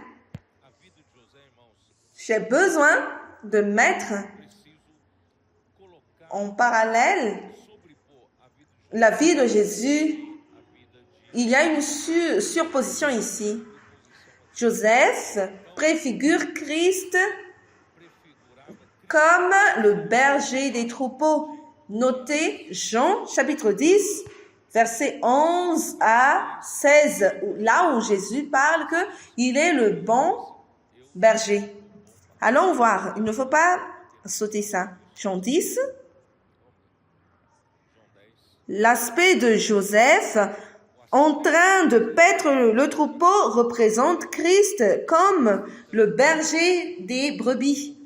j'ai besoin de mettre en parallèle la vie de Jésus. Il y a une surposition ici. Joseph préfigure Christ comme le berger des troupeaux. Notez Jean chapitre 10, versets 11 à 16, là où Jésus parle qu'il est le bon berger. Allons voir, il ne faut pas sauter ça. Jean 10. L'aspect de Joseph en train de paître le troupeau représente Christ comme le berger des brebis.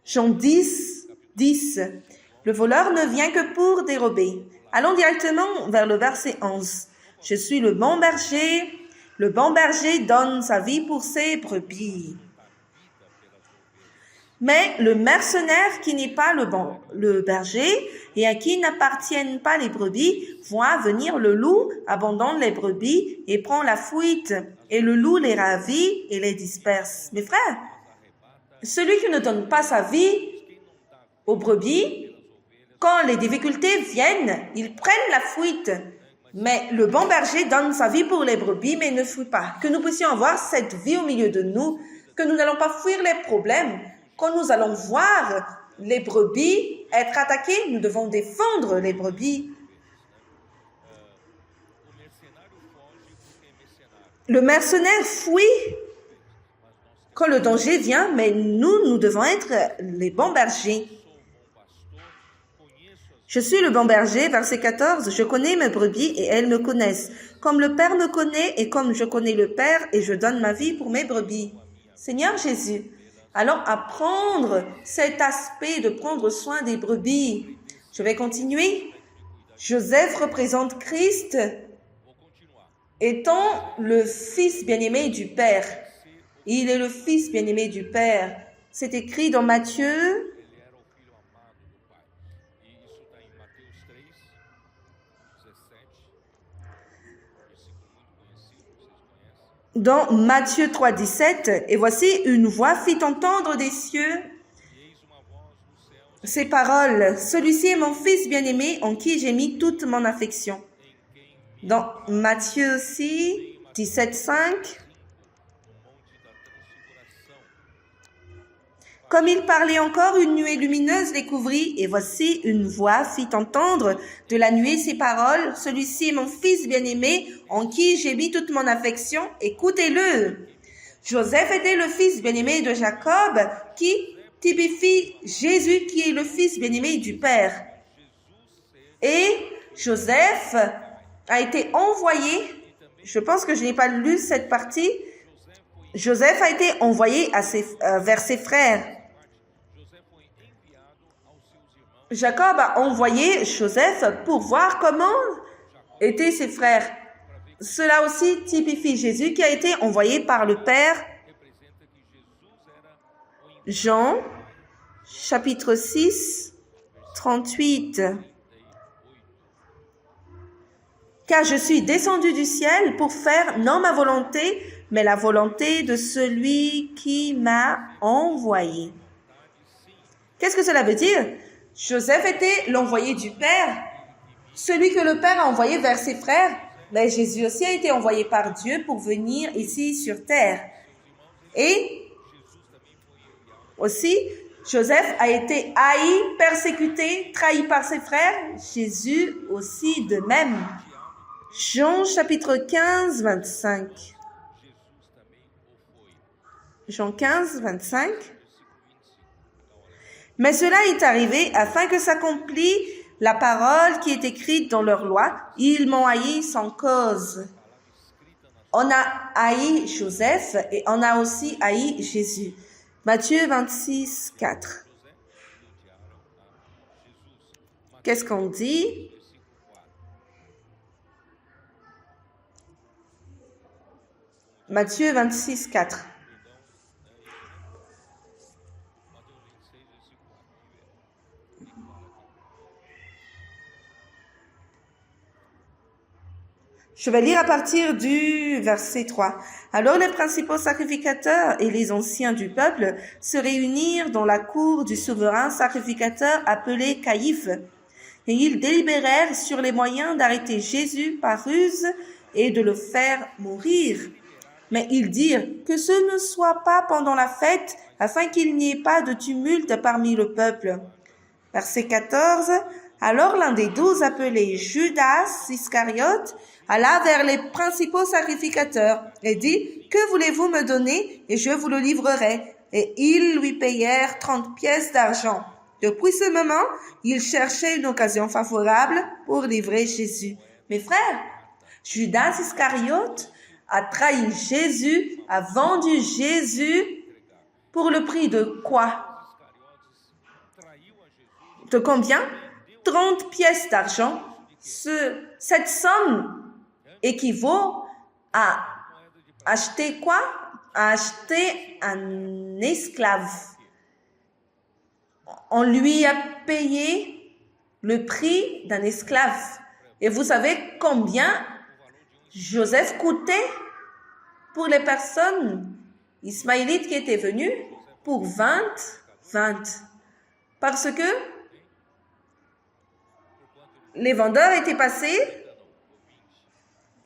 Jean 10, 10. Le voleur ne vient que pour dérober. Allons directement vers le verset 11. Je suis le bon berger donne sa vie pour ses brebis. Mais le mercenaire qui n'est pas le berger et à qui n'appartiennent pas les brebis, voit venir le loup, abandonne les brebis et prend la fuite. Et le loup les ravit et les disperse. Mes frères, celui qui ne donne pas sa vie aux brebis, quand les difficultés viennent, ils prennent la fuite. Mais le bon berger donne sa vie pour les brebis, mais ne fuit pas. Que nous puissions avoir cette vie au milieu de nous, que nous n'allons pas fuir les problèmes. Quand nous allons voir les brebis être attaquées, nous devons défendre les brebis. Le mercenaire fuit quand le danger vient, mais nous devons être les bons bergers. Je suis le bon berger, verset 14, je connais mes brebis et elles me connaissent. Comme le Père me connaît et comme je connais le Père et je donne ma vie pour mes brebis. Seigneur Jésus, Alors, apprendre cet aspect de prendre soin des brebis. Je vais continuer. Joseph représente Christ étant le fils bien-aimé du Père. Il est le fils bien-aimé du Père. C'est écrit dans Matthieu. Dans Matthieu 3, 17, et voici une voix fit entendre des cieux ces paroles. Celui-ci est mon fils bien-aimé en qui j'ai mis toute mon affection. Dans Matthieu aussi, 17, 5. Comme il parlait encore, une nuée lumineuse les couvrit, et voici une voix fit entendre de la nuée ces paroles. Celui-ci est mon fils bien-aimé, en qui j'ai mis toute mon affection. Écoutez-le. Joseph était le fils bien-aimé de Jacob, qui typifie Jésus, qui est le fils bien-aimé du Père. Et Joseph a été envoyé, je pense que je n'ai pas lu cette partie, Joseph a été envoyé vers ses frères. Jacob a envoyé Joseph pour voir comment étaient ses frères. Cela aussi typifie Jésus qui a été envoyé par le Père. Jean, chapitre 6, 38. Car je suis descendu du ciel pour faire non ma volonté, mais la volonté de celui qui m'a envoyé. Qu'est-ce que cela veut dire? Joseph était l'envoyé du Père, celui que le Père a envoyé vers ses frères. Mais Jésus aussi a été envoyé par Dieu pour venir ici sur terre. Et aussi, Joseph a été haï, persécuté, trahi par ses frères. Jésus aussi de même. Jean chapitre 15, 25. Jean 15, 25. Mais cela est arrivé afin que s'accomplisse la parole qui est écrite dans leur loi. Ils m'ont haï sans cause. On a haï Joseph et on a aussi haï Jésus. Matthieu 26, 4. Qu'est-ce qu'on dit? Matthieu 26, 4. Je vais lire à partir du verset 3. Alors les principaux sacrificateurs et les anciens du peuple se réunirent dans la cour du souverain sacrificateur appelé Caïphe. Et ils délibérèrent sur les moyens d'arrêter Jésus par ruse et de le faire mourir. Mais ils dirent que ce ne soit pas pendant la fête, afin qu'il n'y ait pas de tumulte parmi le peuple. Verset 14. Alors l'un des 12, appelé Judas Iscariote, alla vers les principaux sacrificateurs et dit, « Que voulez-vous me donner et je vous le livrerai ?» Et ils lui payèrent 30 pièces d'argent. Depuis ce moment, ils cherchaient une occasion favorable pour livrer Jésus. Mes frères, Judas Iscariote a trahi Jésus, a vendu Jésus pour le prix de quoi? De combien? 30 pièces d'argent. Cette somme équivaut à acheter quoi? À acheter un esclave. On lui a payé le prix d'un esclave. Et vous savez combien Joseph coûtait pour les personnes ismaélites qui étaient venues? Pour 20. Parce que les vendeurs étaient passés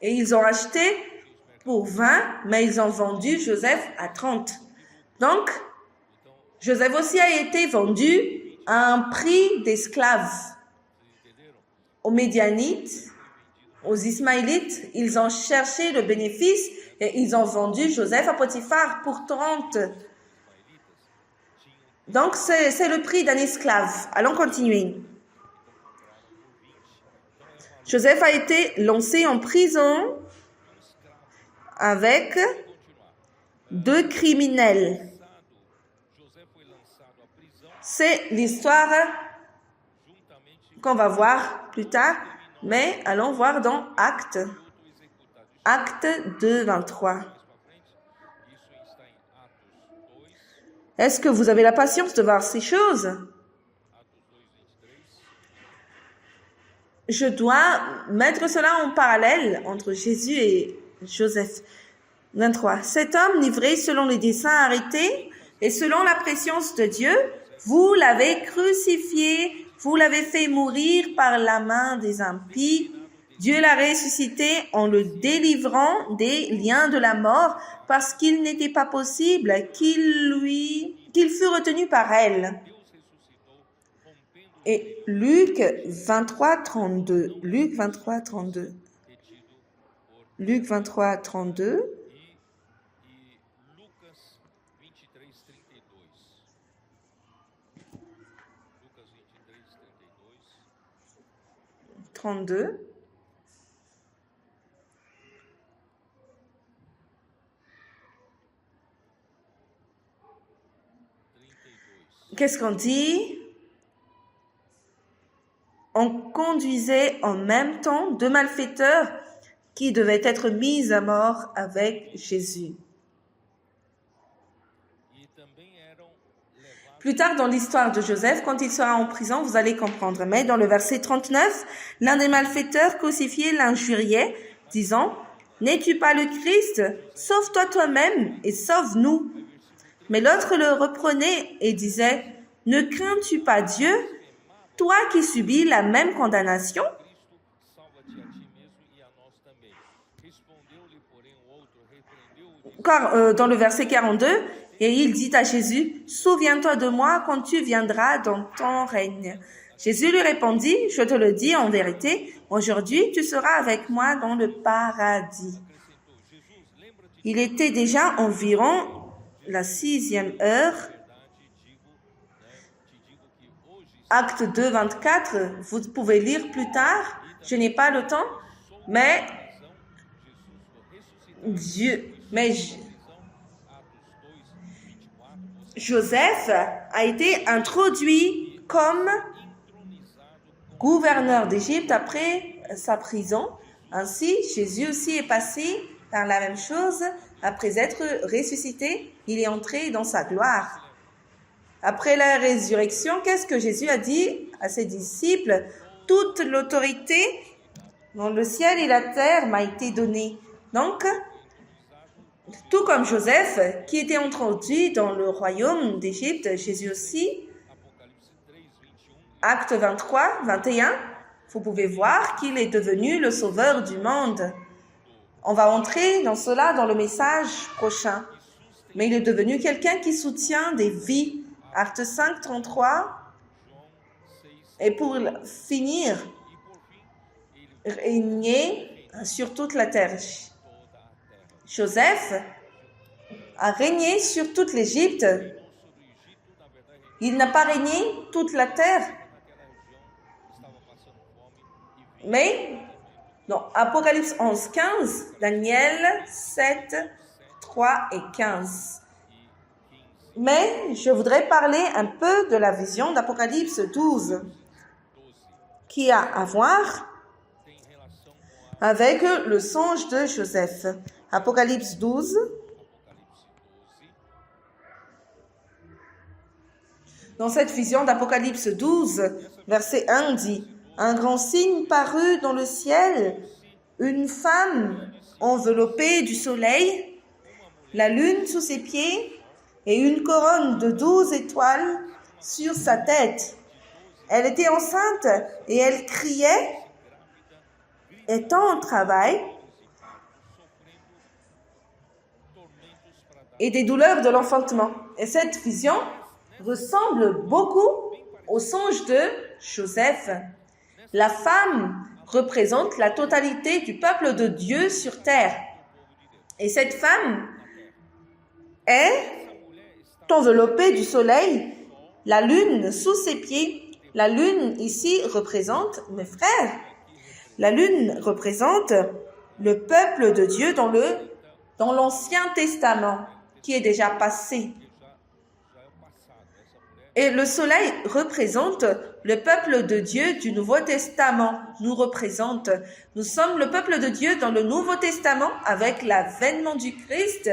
et ils ont acheté pour 20, mais ils ont vendu Joseph à 30. Donc, Joseph aussi a été vendu à un prix d'esclave. Aux Médianites, aux Ismaélites, ils ont cherché le bénéfice et ils ont vendu Joseph à Potiphar pour 30. Donc, c'est le prix d'un esclave. Allons continuer. Joseph a été lancé en prison avec 2 criminels. C'est l'histoire qu'on va voir plus tard, mais allons voir dans Actes 2, 23. Est-ce que vous avez la patience de voir ces choses? Je dois mettre cela en parallèle entre Jésus et Joseph. 23. Cet homme livré selon les desseins arrêtés et selon la préscience de Dieu, vous l'avez crucifié, vous l'avez fait mourir par la main des impies. Dieu l'a ressuscité en le délivrant des liens de la mort parce qu'il n'était pas possible qu'il fût retenu par elle. Et Luc 23, 32. Luc 23, 32. Luc 23, 32. 32. Qu'est-ce qu'on dit? On conduisait en même temps deux malfaiteurs qui devaient être mis à mort avec Jésus. Plus tard dans l'histoire de Joseph, quand il sera en prison, vous allez comprendre. Mais dans le verset 39, l'un des malfaiteurs crucifiés l'injuriait, disant « N'es-tu pas le Christ? Sauve-toi toi-même et sauve-nous. » Mais l'autre le reprenait et disait « Ne crains-tu pas Dieu, toi qui subis la même condamnation? » Car dans le verset 42, et il dit à Jésus, « Souviens-toi de moi quand tu viendras dans ton règne. » Jésus lui répondit, « Je te le dis en vérité, aujourd'hui tu seras avec moi dans le paradis. » Il était déjà environ la 6e heure. Acte 2, 24, vous pouvez lire plus tard, je n'ai pas le temps, mais Joseph a été introduit comme gouverneur d'Égypte après sa prison. Ainsi, Jésus aussi est passé par la même chose. Après être ressuscité, il est entré dans sa gloire. Après la résurrection, qu'est-ce que Jésus a dit à ses disciples? Toute l'autorité dans le ciel et la terre m'a été donnée. Donc, tout comme Joseph, qui était introduit dans le royaume d'Égypte, Jésus aussi, Acte 23, 21, vous pouvez voir qu'il est devenu le sauveur du monde. On va entrer dans cela dans le message prochain. Mais il est devenu quelqu'un qui soutient des vies. Acte 5, 33. Et pour finir, régner sur toute la terre. Joseph a régné sur toute l'Égypte. Il n'a pas régné toute la terre. Mais, dans Apocalypse 11, 15, Daniel 7, 3 et 15. Mais je voudrais parler un peu de la vision d'Apocalypse 12, qui a à voir avec le songe de Joseph. Apocalypse 12. Dans cette vision d'Apocalypse 12, verset 1 dit « Un grand signe parut dans le ciel, une femme enveloppée du soleil, la lune sous ses pieds et une couronne de 12 étoiles sur sa tête. Elle était enceinte et elle criait, étant au travail, et des douleurs de l'enfantement. » Et cette vision ressemble beaucoup au songe de Joseph. La femme représente la totalité du peuple de Dieu sur terre. Et cette femme est enveloppée du soleil, la lune sous ses pieds. La lune ici représente mes frères. La lune représente le peuple de Dieu dans l'Ancien Testament, qui est déjà passé. Et le soleil représente le peuple de Dieu du Nouveau Testament, nous représente. Nous sommes le peuple de Dieu dans le Nouveau Testament avec l'avènement du Christ.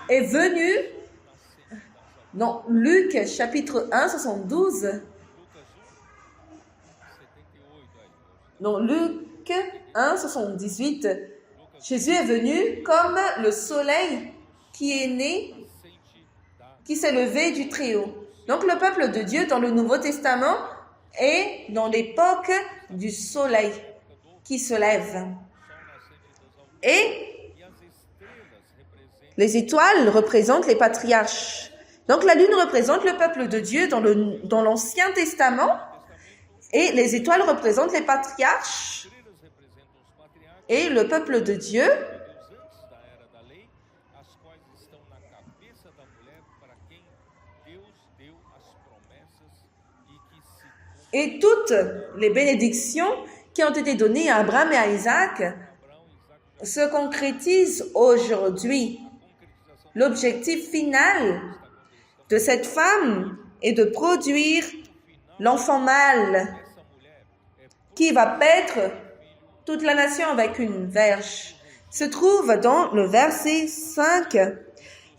Est venu dans Luc chapitre 1, 72. Dans Luc 1, 78, Jésus est venu comme le soleil qui est né, qui s'est levé du Très-Haut. Donc le peuple de Dieu dans le Nouveau Testament est dans l'époque du soleil qui se lève. Et les étoiles représentent les patriarches. Donc la lune représente le peuple de Dieu dans l'Ancien Testament et les étoiles représentent les patriarches et le peuple de Dieu. Et toutes les bénédictions qui ont été données à Abraham et à Isaac se concrétisent aujourd'hui. L'objectif final de cette femme est de produire l'enfant mâle qui va paître toute la nation avec une verge. Se trouve dans le verset 5.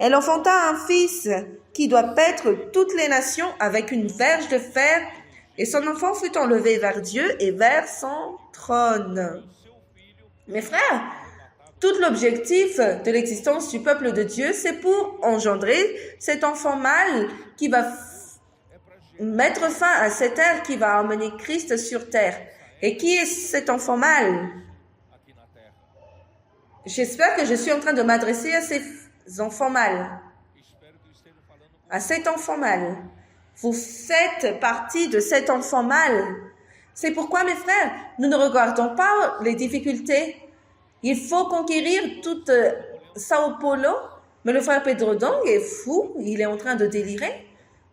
Elle enfanta un fils qui doit paître toutes les nations avec une verge de fer, et son enfant fut enlevé vers Dieu et vers son trône. Mes frères, tout l'objectif de l'existence du peuple de Dieu, c'est pour engendrer cet enfant mâle qui va mettre fin à cette ère qui va emmener Christ sur terre. Et qui est cet enfant mâle? J'espère que je suis en train de m'adresser à ces enfants mâles. À cet enfant mâle. Vous faites partie de cet enfant mâle. C'est pourquoi, mes frères, nous ne regardons pas les difficultés. Il faut conquérir toute Sao Paulo. Mais le frère Pedro Dong est fou. Il est en train de délirer.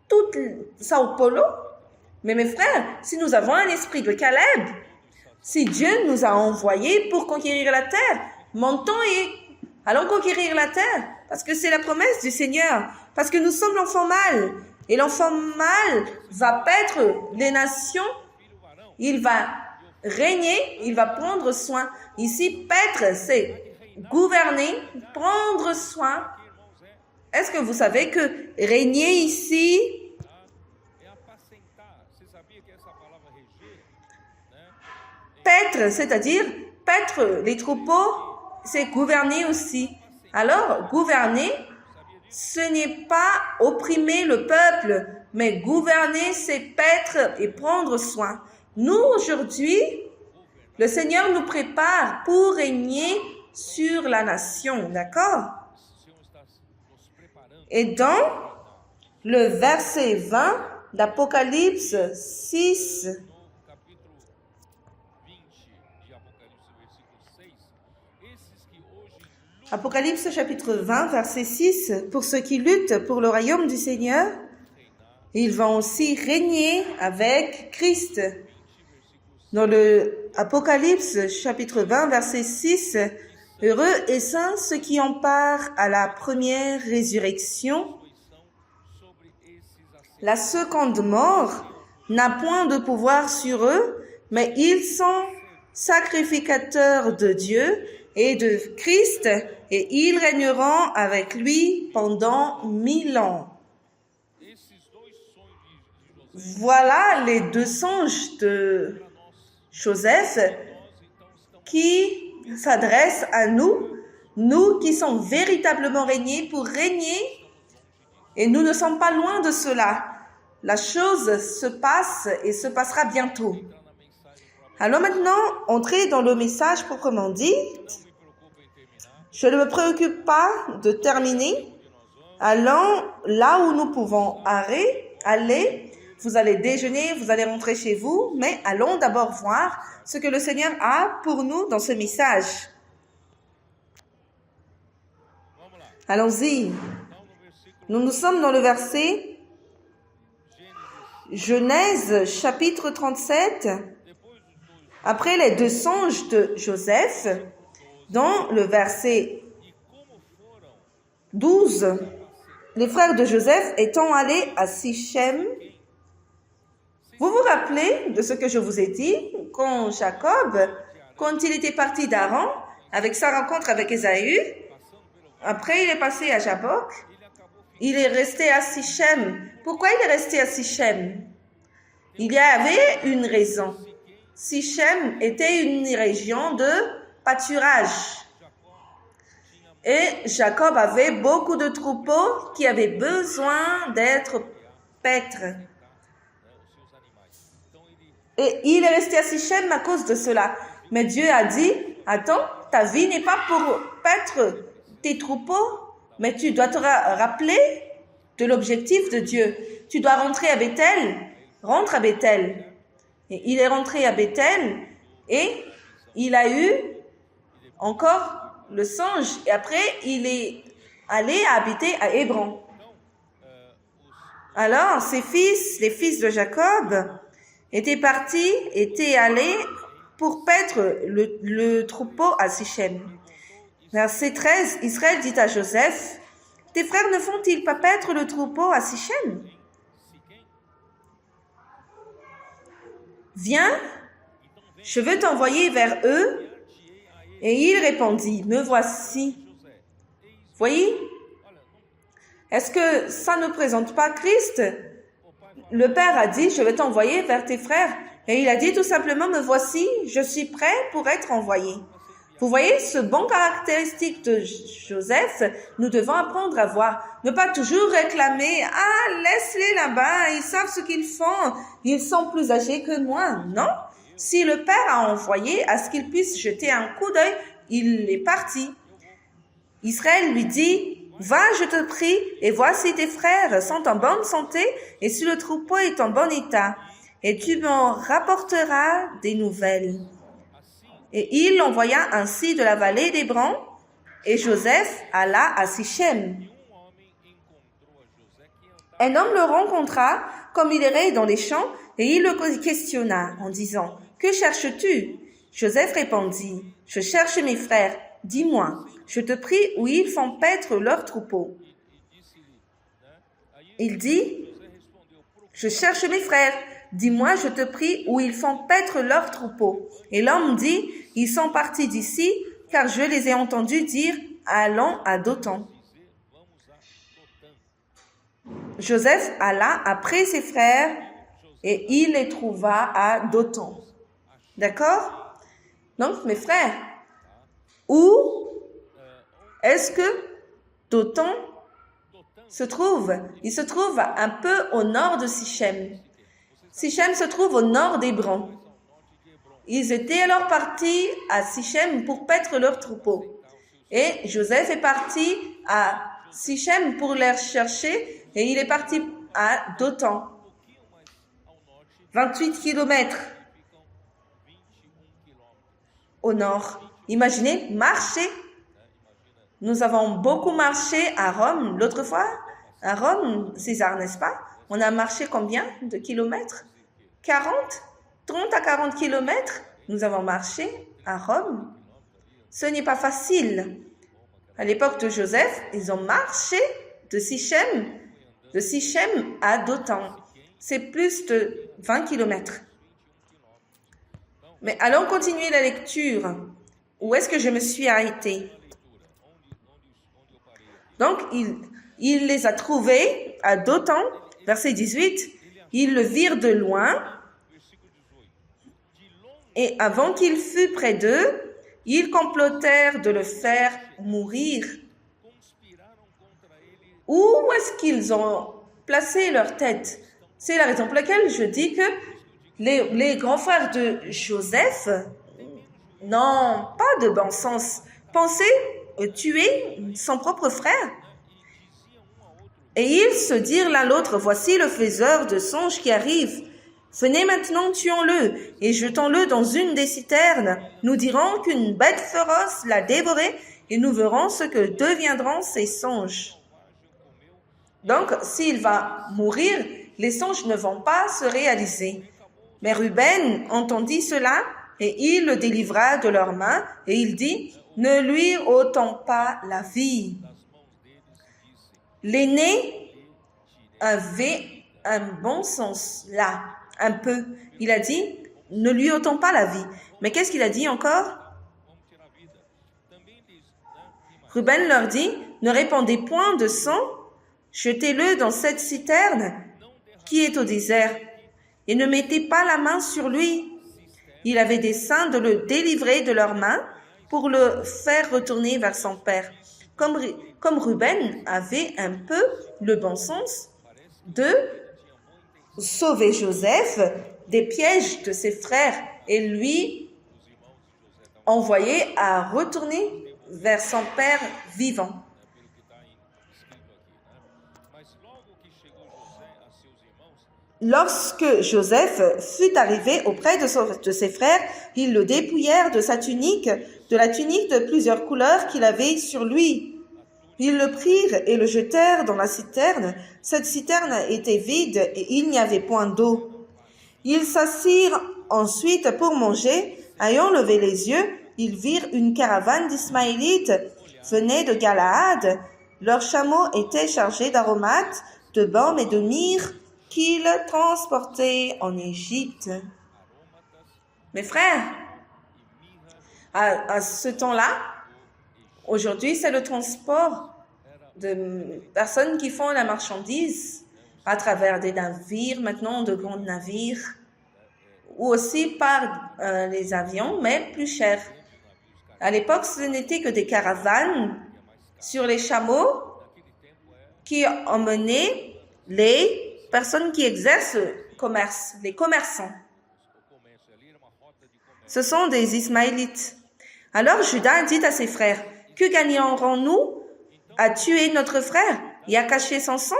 Toute Sao Paulo. Mais mes frères, si nous avons un esprit de Caleb, si Dieu nous a envoyés pour conquérir la terre, montons et allons conquérir la terre. Parce que c'est la promesse du Seigneur. Parce que nous sommes l'enfant mâle. Et l'enfant mâle va paître les nations. Il va régner, il va prendre soin. Ici, paître, c'est gouverner, prendre soin. Est-ce que vous savez que régner ici, paître, c'est-à-dire paître les troupeaux, c'est gouverner aussi. Alors, gouverner, ce n'est pas opprimer le peuple, mais gouverner, c'est paître et prendre soin. Nous, aujourd'hui, le Seigneur nous prépare pour régner sur la nation, d'accord? Et dans le verset 20 d'Apocalypse 6, Apocalypse chapitre 20, verset 6, pour ceux qui luttent pour le royaume du Seigneur, ils vont aussi régner avec Christ. Dans le Apocalypse chapitre 20, verset 6, heureux et saints ceux qui ont part à la première résurrection. La seconde mort n'a point de pouvoir sur eux, mais ils sont sacrificateurs de Dieu et de Christ, et ils régneront avec lui pendant 1000 ans. Voilà les deux songes de Joseph qui s'adressent à nous, nous qui sommes véritablement régnés pour régner, et nous ne sommes pas loin de cela. La chose se passe et se passera bientôt. Alors maintenant, entrez dans le message proprement dit. Je ne me préoccupe pas de terminer. Allons là où nous pouvons aller. Vous allez déjeuner, vous allez rentrer chez vous, mais allons d'abord voir ce que le Seigneur a pour nous dans ce message. Allons-y. Nous sommes dans le verset Genèse chapitre 37. Après les deux songes de Joseph, dans le verset 12, les frères de Joseph étant allés à Sichem, vous vous rappelez de ce que je vous ai dit quand Jacob, quand il était parti d'Haran, avec sa rencontre avec Ésaü, après il est passé à Jabbok, il est resté à Sichem. Pourquoi il est resté à Sichem? Il y avait une raison. Sichem était une région de pâturage. Et Jacob avait beaucoup de troupeaux qui avaient besoin d'être paîtres. Et il est resté à Sichem à cause de cela. Mais Dieu a dit, attends, ta vie n'est pas pour paître tes troupeaux, mais tu dois te rappeler de l'objectif de Dieu. Tu dois rentrer à Bethel. Rentre à Bethel. Et il est rentré à Bethel et il a eu encore le songe. Et après, il est allé habiter à Hébron. Alors, ses fils, les fils de Jacob, étaient allés pour paître le troupeau à Sichem. Verset 13, Israël dit à Joseph, « Tes frères ne font-ils pas paître le troupeau à Sichem? Viens, je veux t'envoyer vers eux. » Et il répondit, « Me voici. » Voyez? Est-ce que ça ne présente pas Christ? Le Père a dit, « Je vais t'envoyer vers tes frères. » Et il a dit tout simplement, « Me voici, je suis prêt pour être envoyé. » Vous voyez, ce bon caractéristique de Joseph, nous devons apprendre à voir. Ne pas toujours réclamer, « Ah, laisse-les là-bas, ils savent ce qu'ils font, ils sont plus âgés que moi. » Non, si le Père a envoyé à ce qu'il puisse jeter un coup d'œil, il est parti. Israël lui dit, « Va, je te prie, et vois si tes frères sont en bonne santé et si le troupeau est en bon état, et tu m'en rapporteras des nouvelles. » Et il l'envoya ainsi de la vallée d'Hébron, et Joseph alla à Sichem. Un homme le rencontra comme il errait dans les champs, et il le questionna en disant, « Que cherches-tu » Joseph répondit, « Je cherche mes frères, dis-moi, je te prie où ils font paître leurs troupeaux. » Il dit, « Je cherche mes frères, dis-moi, je te prie, où ils font paître leurs troupeaux. » Et l'homme dit, « Ils sont partis d'ici, car je les ai entendus dire, allons à Dothan. » Joseph alla après ses frères et il les trouva à Dothan. D'accord? Donc, mes frères, où est-ce que Dothan se trouve? Il se trouve un peu au nord de Sichem. Sichem se trouve au nord d'Hébron. Ils étaient alors partis à Sichem pour paître leurs troupeaux. Et Joseph est parti à Sichem pour les chercher et il est parti à Dothan. 28 kilomètres au nord. Imaginez, marcher. Nous avons beaucoup marché à Rome l'autre fois. À Rome, César, n'est-ce pas? On a marché combien de kilomètres? 40? 30 à 40 kilomètres, nous avons marché à Rome. Ce n'est pas facile. À l'époque de Joseph, ils ont marché de Sichem à Dothan. C'est plus de 20 kilomètres. Mais allons continuer la lecture. Où est-ce que je me suis arrêtée? Donc, il les a trouvés à Dothan, verset 18. Ils le virent de loin. Et avant qu'il fût près d'eux, ils complotèrent de le faire mourir. Où est-ce qu'ils ont placé leur tête? C'est la raison pour laquelle je dis que les grands frères de Joseph n'ont pas de bon sens. Penser tuer son propre frère. Et ils se dirent l'un l'autre, voici le faiseur de songes qui arrive. Venez maintenant, tuons-le et jetons-le dans une des citernes. Nous dirons qu'une bête féroce l'a dévoré et nous verrons ce que deviendront ses songes. Donc, s'il va mourir, les songes ne vont pas se réaliser. Mais Ruben entendit cela et il le délivra de leurs mains et il dit, ne lui ôtons pas la vie. L'aîné avait un bon sens, là, un peu. Il a dit, ne lui ôtons pas la vie. Mais qu'est-ce qu'il a dit encore? Ruben leur dit, ne répandez point de sang, jetez-le dans cette citerne qui est au désert, et ne mettez pas la main sur lui. Il avait dessein de le délivrer de leurs mains pour le faire retourner vers son père. Comme Ruben avait un peu le bon sens de sauver Joseph des pièges de ses frères et lui envoyer à retourner vers son père vivant. Lorsque Joseph fut arrivé auprès de ses frères, ils le dépouillèrent de sa tunique, de la tunique de plusieurs couleurs qu'il avait sur lui. Ils le prirent et le jetèrent dans la citerne. Cette citerne était vide et il n'y avait point d'eau. Ils s'assirent ensuite pour manger. Ayant levé les yeux, ils virent une caravane d'Ismaélites venait de Galaad. Leurs chameaux étaient chargés d'aromates, de baume et de myrrhe qu'ils transportaient en Égypte. Mes frères, à ce temps-là, aujourd'hui, c'est le transport de personnes qui font la marchandise à travers des navires, maintenant de grands navires, ou aussi par les avions, mais plus chers. À l'époque, ce n'était que des caravanes sur les chameaux qui emmenaient les personnes qui exercent le commerce, les commerçants. Ce sont des Ismaélites. Alors Judas dit à ses frères, « Que gagnerons-nous à tuer notre frère et à cacher son sang?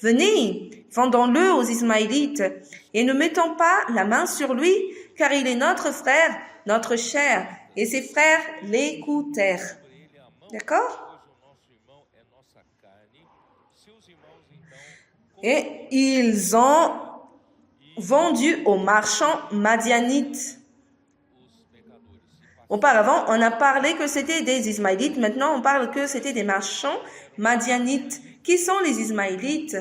Venez, vendons-le aux Ismaélites et ne mettons pas la main sur lui, car il est notre frère, notre chair. » Et ses frères l'écoutèrent. D'accord? Et ils ont vendu aux marchands madianites. Auparavant, on a parlé que c'était des Ismaélites. Maintenant, on parle que c'était des marchands madianites. Qui sont les Ismaélites?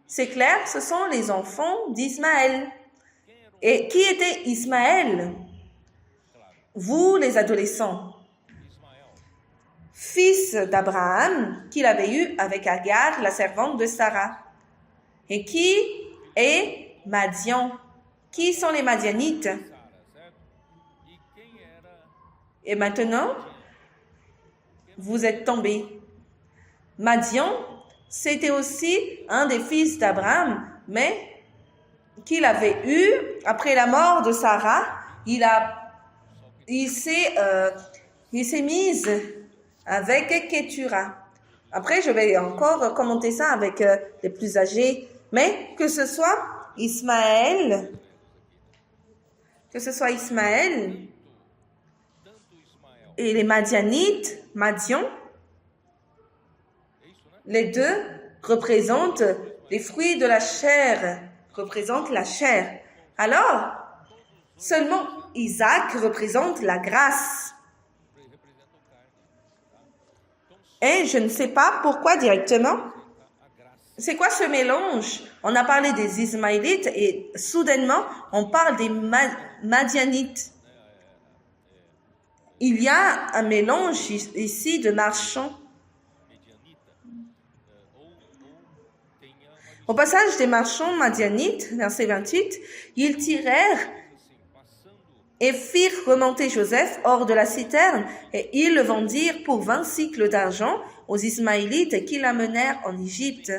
C'est clair, ce sont les enfants d'Ismaël. Et qui était Ismaël? Vous, les adolescents. Fils d'Abraham, qu'il avait eu avec Agar, la servante de Sarah. Et qui est Madian? Qui sont les Madianites? Et maintenant, vous êtes tombés. Madian, c'était aussi un des fils d'Abraham, mais qu'il avait eu après la mort de Sarah. Il s'est mis avec Ketura. Après, je vais encore commenter ça avec les plus âgés. Mais que ce soit Ismaël, et les Madianites, Madian, les deux représentent les fruits de la chair, représentent la chair. Alors, seulement Isaac représente la grâce. Et je ne sais pas pourquoi directement. C'est quoi ce mélange? On a parlé des Ismaélites et soudainement, on parle des Madianites. Il y a un mélange ici de marchands. Au passage des marchands madianites, verset 28, ils tirèrent et firent remonter Joseph hors de la citerne, et ils le vendirent pour 20 cycles d'argent aux Ismaélites qui l'amenèrent en Égypte.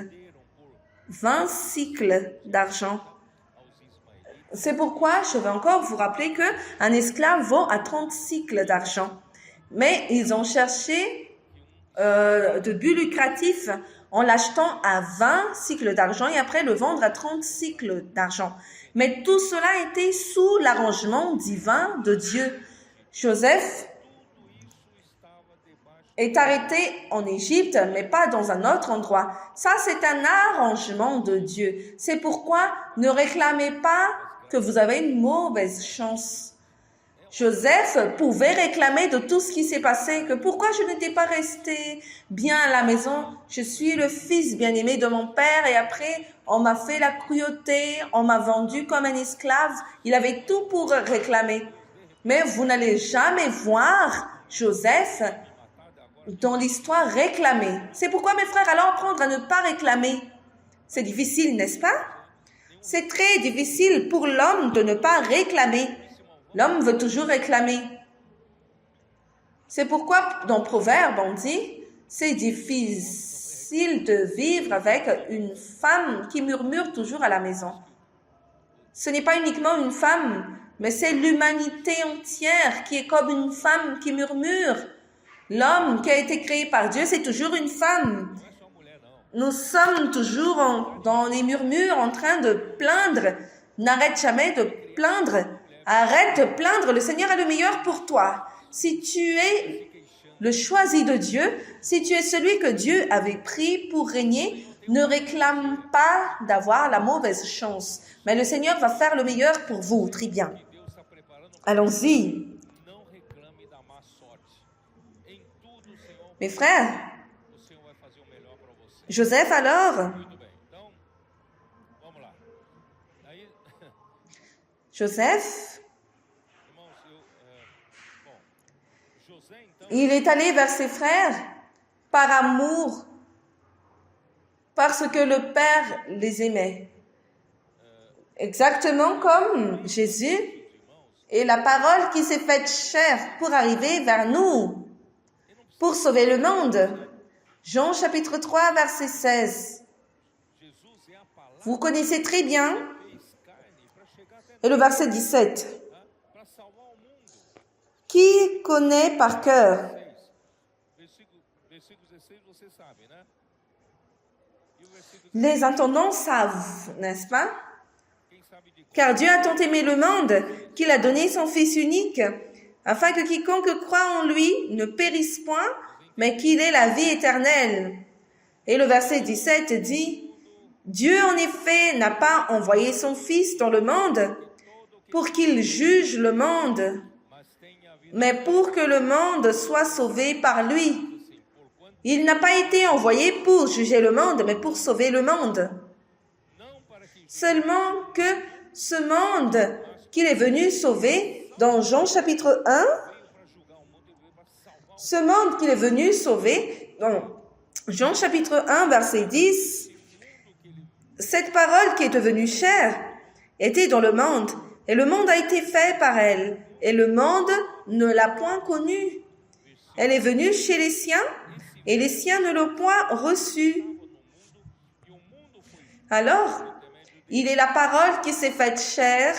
20 cycles d'argent. C'est pourquoi je vais encore vous rappeler qu'un esclave vaut à 30 cycles d'argent. Mais ils ont cherché de but lucratif en l'achetant à 20 cycles d'argent et après le vendre à 30 cycles d'argent. Mais tout cela était sous l'arrangement divin de Dieu. Joseph est arrêté en Égypte, mais pas dans un autre endroit. Ça, c'est un arrangement de Dieu. C'est pourquoi ne réclamez pas que vous avez une mauvaise chance. Joseph pouvait réclamer de tout ce qui s'est passé que pourquoi je n'étais pas resté bien à la maison. Je suis le fils bien-aimé de mon père et après on m'a fait la cruauté, on m'a vendu comme un esclave. Il avait tout pour réclamer. Mais vous n'allez jamais voir Joseph dans l'histoire réclamer. C'est pourquoi mes frères, alors apprendre à ne pas réclamer. C'est difficile, n'est-ce pas? C'est très difficile pour l'homme de ne pas réclamer. L'homme veut toujours réclamer. C'est pourquoi dans Proverbe, on dit, c'est difficile de vivre avec une femme qui murmure toujours à la maison. Ce n'est pas uniquement une femme, mais c'est l'humanité entière qui est comme une femme qui murmure. L'homme qui a été créé par Dieu, c'est toujours une femme. Nous sommes toujours dans les murmures en train de plaindre. N'arrête jamais de plaindre. Arrête de plaindre, le Seigneur a le meilleur pour toi. Si tu es le choisi de Dieu, si tu es celui que Dieu avait pris pour régner, ne réclame pas d'avoir la mauvaise chance. Mais le Seigneur va faire le meilleur pour vous, très bien. Allons-y. Mes frères, Joseph alors, il est allé vers ses frères par amour, parce que le Père les aimait. Exactement comme Jésus est la parole qui s'est faite chair pour arriver vers nous, pour sauver le monde. Jean chapitre 3, verset 16. Vous connaissez très bien. Et le verset 17. Qui connaît par cœur? Les entendants savent, n'est-ce pas? Car Dieu a tant aimé le monde qu'il a donné son Fils unique, afin que quiconque croit en lui ne périsse point, mais qu'il ait la vie éternelle. Et le verset 17 dit, Dieu en effet n'a pas envoyé son Fils dans le monde pour qu'il juge le monde, mais pour que le monde soit sauvé par lui. Il n'a pas été envoyé pour juger le monde, mais pour sauver le monde. Seulement que ce monde qu'il est venu sauver, dans Jean chapitre 1, ce monde qu'il est venu sauver, dans Jean chapitre 1, verset 10, cette parole qui est devenue chair était dans le monde, et le monde a été fait par elle, et le monde ne l'a point connue. Elle est venue chez les siens, et les siens ne l'ont point reçue. Alors, il est la parole qui s'est faite chair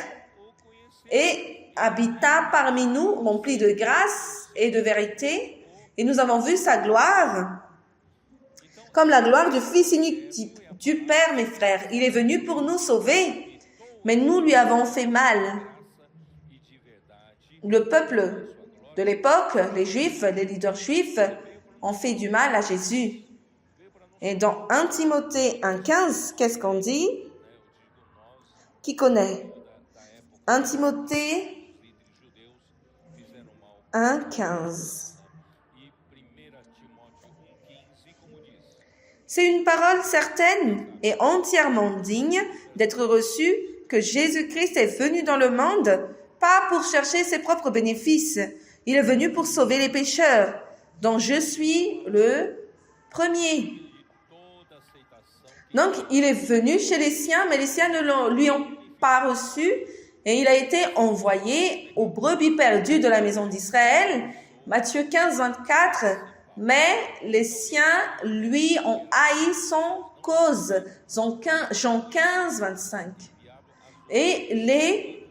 et habita parmi nous, rempli de grâce et de vérité, et nous avons vu sa gloire, comme la gloire du Fils unique du Père, mes frères. Il est venu pour nous sauver, mais nous lui avons fait mal. Le peuple de l'époque, les Juifs, les leaders juifs, ont fait du mal à Jésus. Et dans 1 Timothée 1,15, qu'est-ce qu'on dit? Qui connaît? 1 Timothée 1,15. C'est une parole certaine et entièrement digne d'être reçue que Jésus-Christ est venu dans le monde, pas pour chercher ses propres bénéfices. Il est venu pour sauver les pécheurs, dont je suis le premier. Donc, il est venu chez les siens, mais les siens ne lui ont pas reçu, et il a été envoyé aux brebis perdues de la maison d'Israël. Matthieu 15, 24. Mais les siens, lui, ont haï son cause. Jean 15, 25. Et les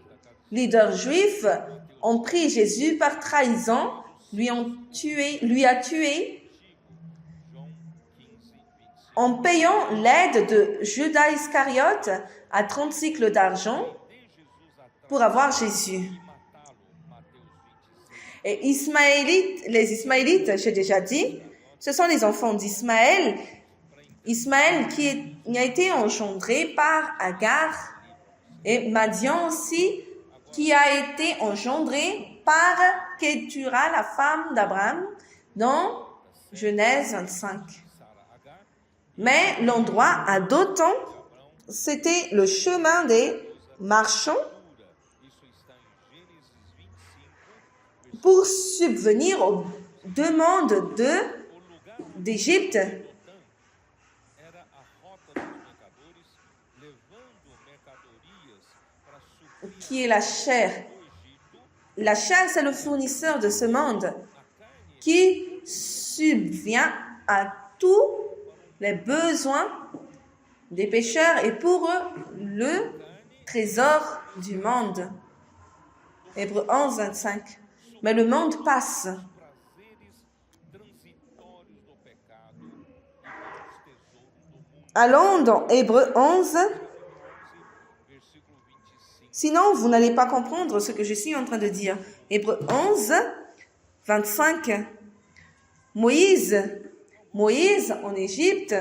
leaders juifs ont pris Jésus par trahison, lui a tué en payant l'aide de Judas Iscariote à 30 cycles d'argent pour avoir Jésus. Et les Ismaélites, j'ai déjà dit, ce sont les enfants d'Ismaël. Ismaël qui a été engendré par Agar et Madian aussi, qui a été engendré par Kétura, la femme d'Abraham, dans Genèse 25. Mais l'endroit à Dothan, c'était le chemin des marchands pour subvenir aux demandes d'Égypte, qui est la chair. La chair, c'est le fournisseur de ce monde qui subvient à tous les besoins des pécheurs et pour eux, le trésor du monde. Hébreux 11, 25. Mais le monde passe. Allons dans Hébreux 11. Sinon, vous n'allez pas comprendre ce que je suis en train de dire. Hébreux 11, 25. Moïse en Égypte,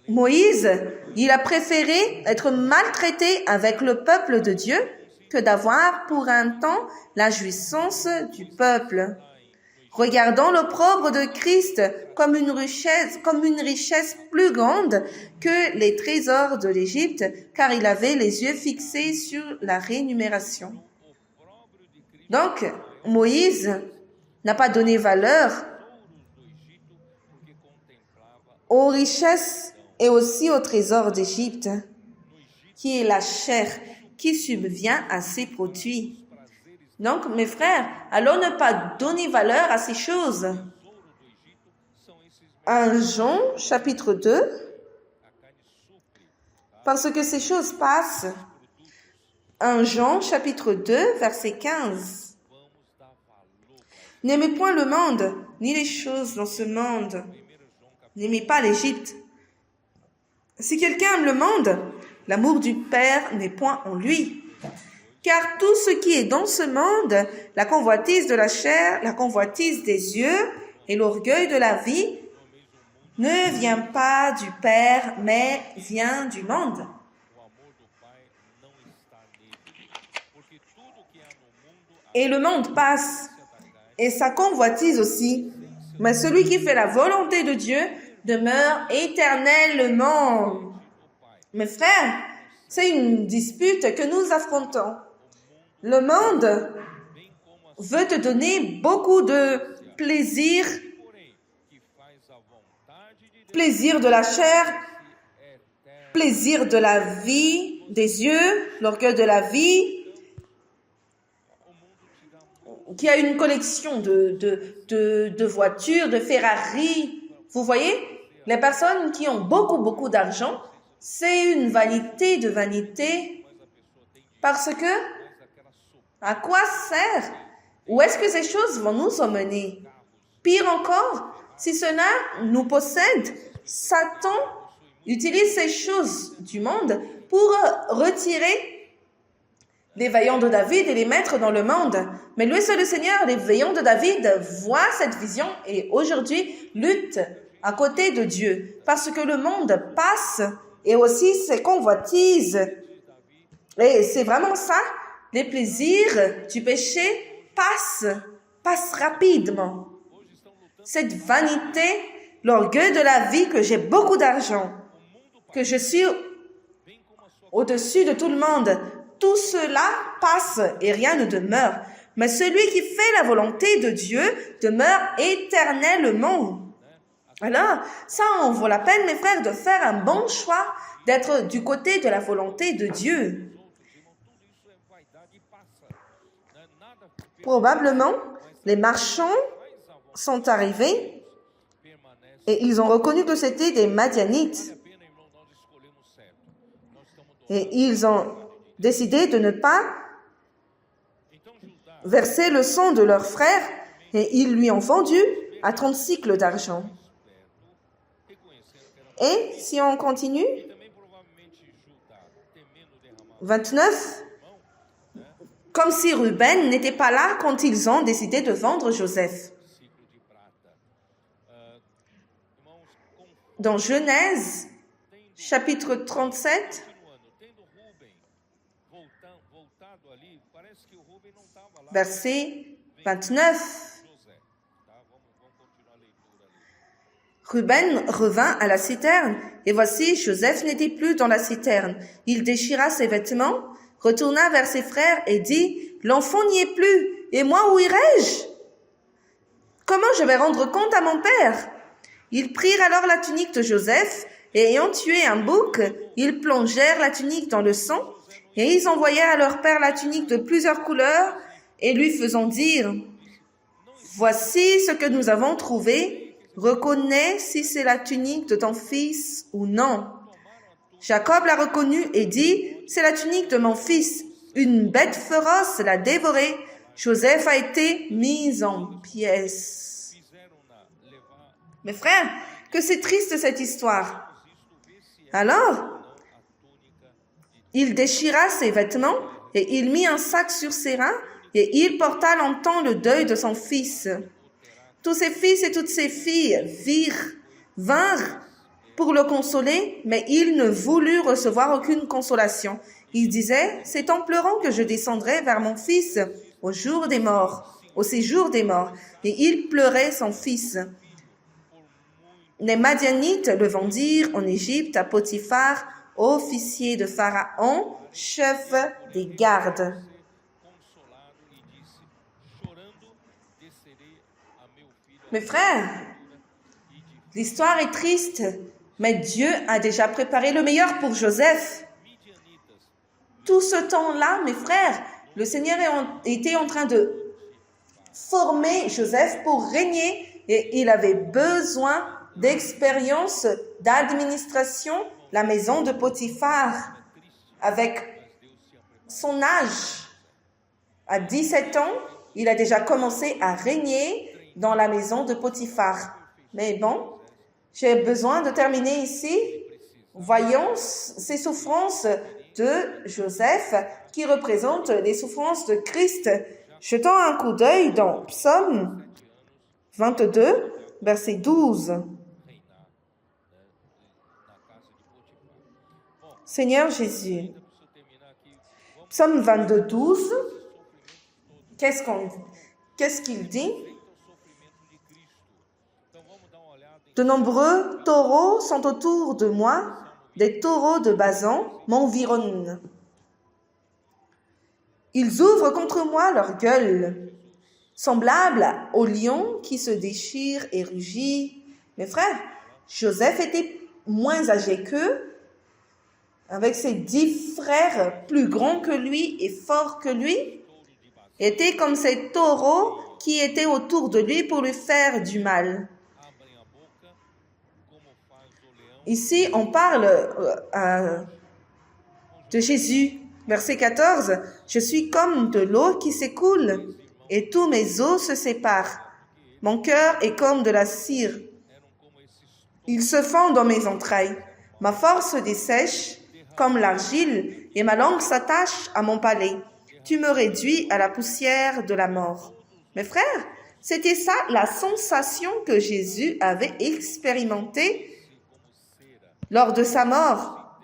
Moïse, il a préféré être maltraité avec le peuple de Dieu que d'avoir pour un temps la jouissance du peuple. Regardant l'opprobre de Christ comme une richesse plus grande que les trésors de l'Égypte, car il avait les yeux fixés sur la rémunération. Donc, Moïse n'a pas donné valeur aux richesses et aussi au trésor d'Égypte, qui est la chair qui subvient à ces produits. Donc, mes frères, allons ne pas donner valeur à ces choses. 1 Jean, chapitre 2, parce que ces choses passent. 1 Jean, chapitre 2, verset 15. N'aimez point le monde, ni les choses dans ce monde. N'aimez pas l'Égypte. Si quelqu'un aime le monde, l'amour du Père n'est point en lui. Car tout ce qui est dans ce monde, la convoitise de la chair, la convoitise des yeux et l'orgueil de la vie, ne vient pas du Père, mais vient du monde. Et le monde passe, et sa convoitise aussi. Mais celui qui fait la volonté de Dieu demeure éternellement. Mes frères, c'est une dispute que nous affrontons. Le monde veut te donner beaucoup de plaisir de la chair, plaisir de la vie, des yeux, l'orgueil de la vie, qui a une collection de voitures, de Ferrari. Vous voyez, les personnes qui ont beaucoup d'argent, c'est une vanité de vanité, parce que à quoi sert? Où est-ce que ces choses vont nous emmener? Pire encore, si cela nous possède, Satan utilise ces choses du monde pour retirer les vaillants de David et les mettre dans le monde. Mais lui, c'est le Seigneur, les vaillants de David voient cette vision et aujourd'hui luttent à côté de Dieu, parce que le monde passe et aussi ses convoitises. Et c'est vraiment ça, les plaisirs du péché passent rapidement. Cette vanité, l'orgueil de la vie, que j'ai beaucoup d'argent, que je suis au-dessus de tout le monde, tout cela passe et rien ne demeure. Mais celui qui fait la volonté de Dieu demeure éternellement. Alors, ça en vaut la peine, mes frères, de faire un bon choix, d'être du côté de la volonté de Dieu. Probablement, les marchands sont arrivés et ils ont reconnu que c'était des Madianites. Et ils ont décidé de ne pas verser le sang de leur frère et ils lui ont vendu à 30 cycles d'argent. Et si on continue, 29, comme si Ruben n'était pas là quand ils ont décidé de vendre Joseph. Dans Genèse, chapitre 37, Verset 29. Ruben revint à la citerne, et voici, Joseph n'était plus dans la citerne. Il déchira ses vêtements, retourna vers ses frères et dit, « L'enfant n'y est plus, et moi où irai-je? Comment je vais rendre compte à mon père ?» Ils prirent alors la tunique de Joseph, et ayant tué un bouc, ils plongèrent la tunique dans le sang, et ils envoyèrent à leur père la tunique de plusieurs couleurs, et lui faisant dire, « Voici ce que nous avons trouvé, reconnais si c'est la tunique de ton fils ou non. » Jacob l'a reconnue et dit, « C'est la tunique de mon fils. Une bête féroce l'a dévorée. Joseph a été mis en pièces. » Mes frères, que c'est triste cette histoire. Alors, il déchira ses vêtements et il mit un sac sur ses reins et il porta longtemps le deuil de son fils. Tous ses fils et toutes ses filles vinrent pour le consoler, mais il ne voulut recevoir aucune consolation. Il disait, « C'est en pleurant que je descendrai vers mon fils au séjour des morts. » Et il pleurait son fils. Les Madianites le vendirent en Égypte à Potiphar, officier de Pharaon, chef des gardes. Mes frères, l'histoire est triste, mais Dieu a déjà préparé le meilleur pour Joseph. Tout ce temps-là, mes frères, le Seigneur était en train de former Joseph pour régner et il avait besoin d'expérience d'administration, la maison de Potiphar. Avec son âge, à 17 ans, il a déjà commencé à régner dans la maison de Potiphar. Mais bon, j'ai besoin de terminer ici. Voyons ces souffrances de Joseph qui représentent les souffrances de Christ. Jetons un coup d'œil dans Psaume 22, verset 12. Seigneur Jésus. Psaume 22, 12. Qu'est-ce qu'il dit? De nombreux taureaux sont autour de moi, des taureaux de Basan m'environnent. Ils ouvrent contre moi leur gueule, semblables aux lions qui se déchirent et rugit. Mes frères, Joseph était moins âgé qu'eux, avec ses 10 frères plus grands que lui et forts que lui, était comme ces taureaux qui étaient autour de lui pour lui faire du mal. Ici, on parle de Jésus. Verset 14, « Je suis comme de l'eau qui s'écoule, et tous mes os se séparent. Mon cœur est comme de la cire. Il se fond dans mes entrailles. Ma force dessèche comme l'argile, et ma langue s'attache à mon palais. Tu me réduis à la poussière de la mort. » Mes frères, c'était ça la sensation que Jésus avait expérimentée lors de sa mort.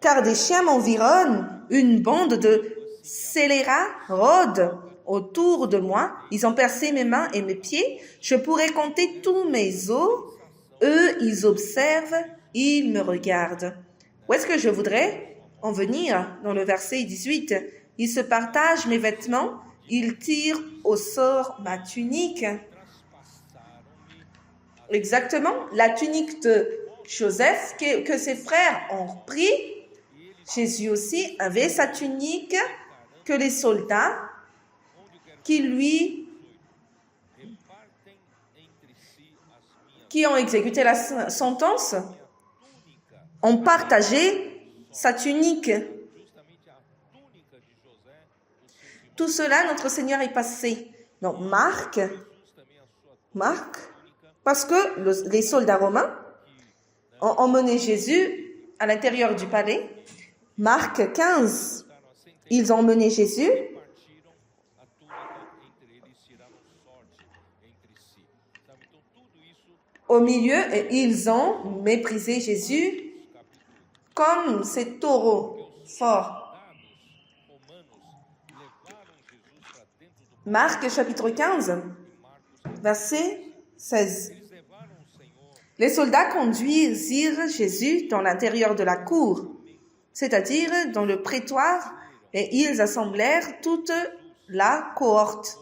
Car des chiens m'environnent, une bande de scélérats rôde autour de moi. Ils ont percé mes mains et mes pieds. Je pourrais compter tous mes os. Eux, ils observent, ils me regardent. Où est-ce que je voudrais en venir? Dans le verset 18. Ils se partagent mes vêtements. Ils tirent au sort ma tunique. Exactement, la tunique de Joseph que ses frères ont pris. Jésus aussi avait sa tunique que les soldats qui ont exécuté la sentence ont partagé sa tunique. Tout cela, notre Seigneur est passé. Donc Marc, parce que les soldats romains ont emmené Jésus à l'intérieur du palais. Marc 15, ils ont emmené Jésus. Au milieu, ils ont méprisé Jésus. comme ces taureaux forts. Marc chapitre 15, verset 16. Les soldats conduisirent Jésus dans l'intérieur de la cour, c'est-à-dire dans le prétoire, et ils assemblèrent toute la cohorte.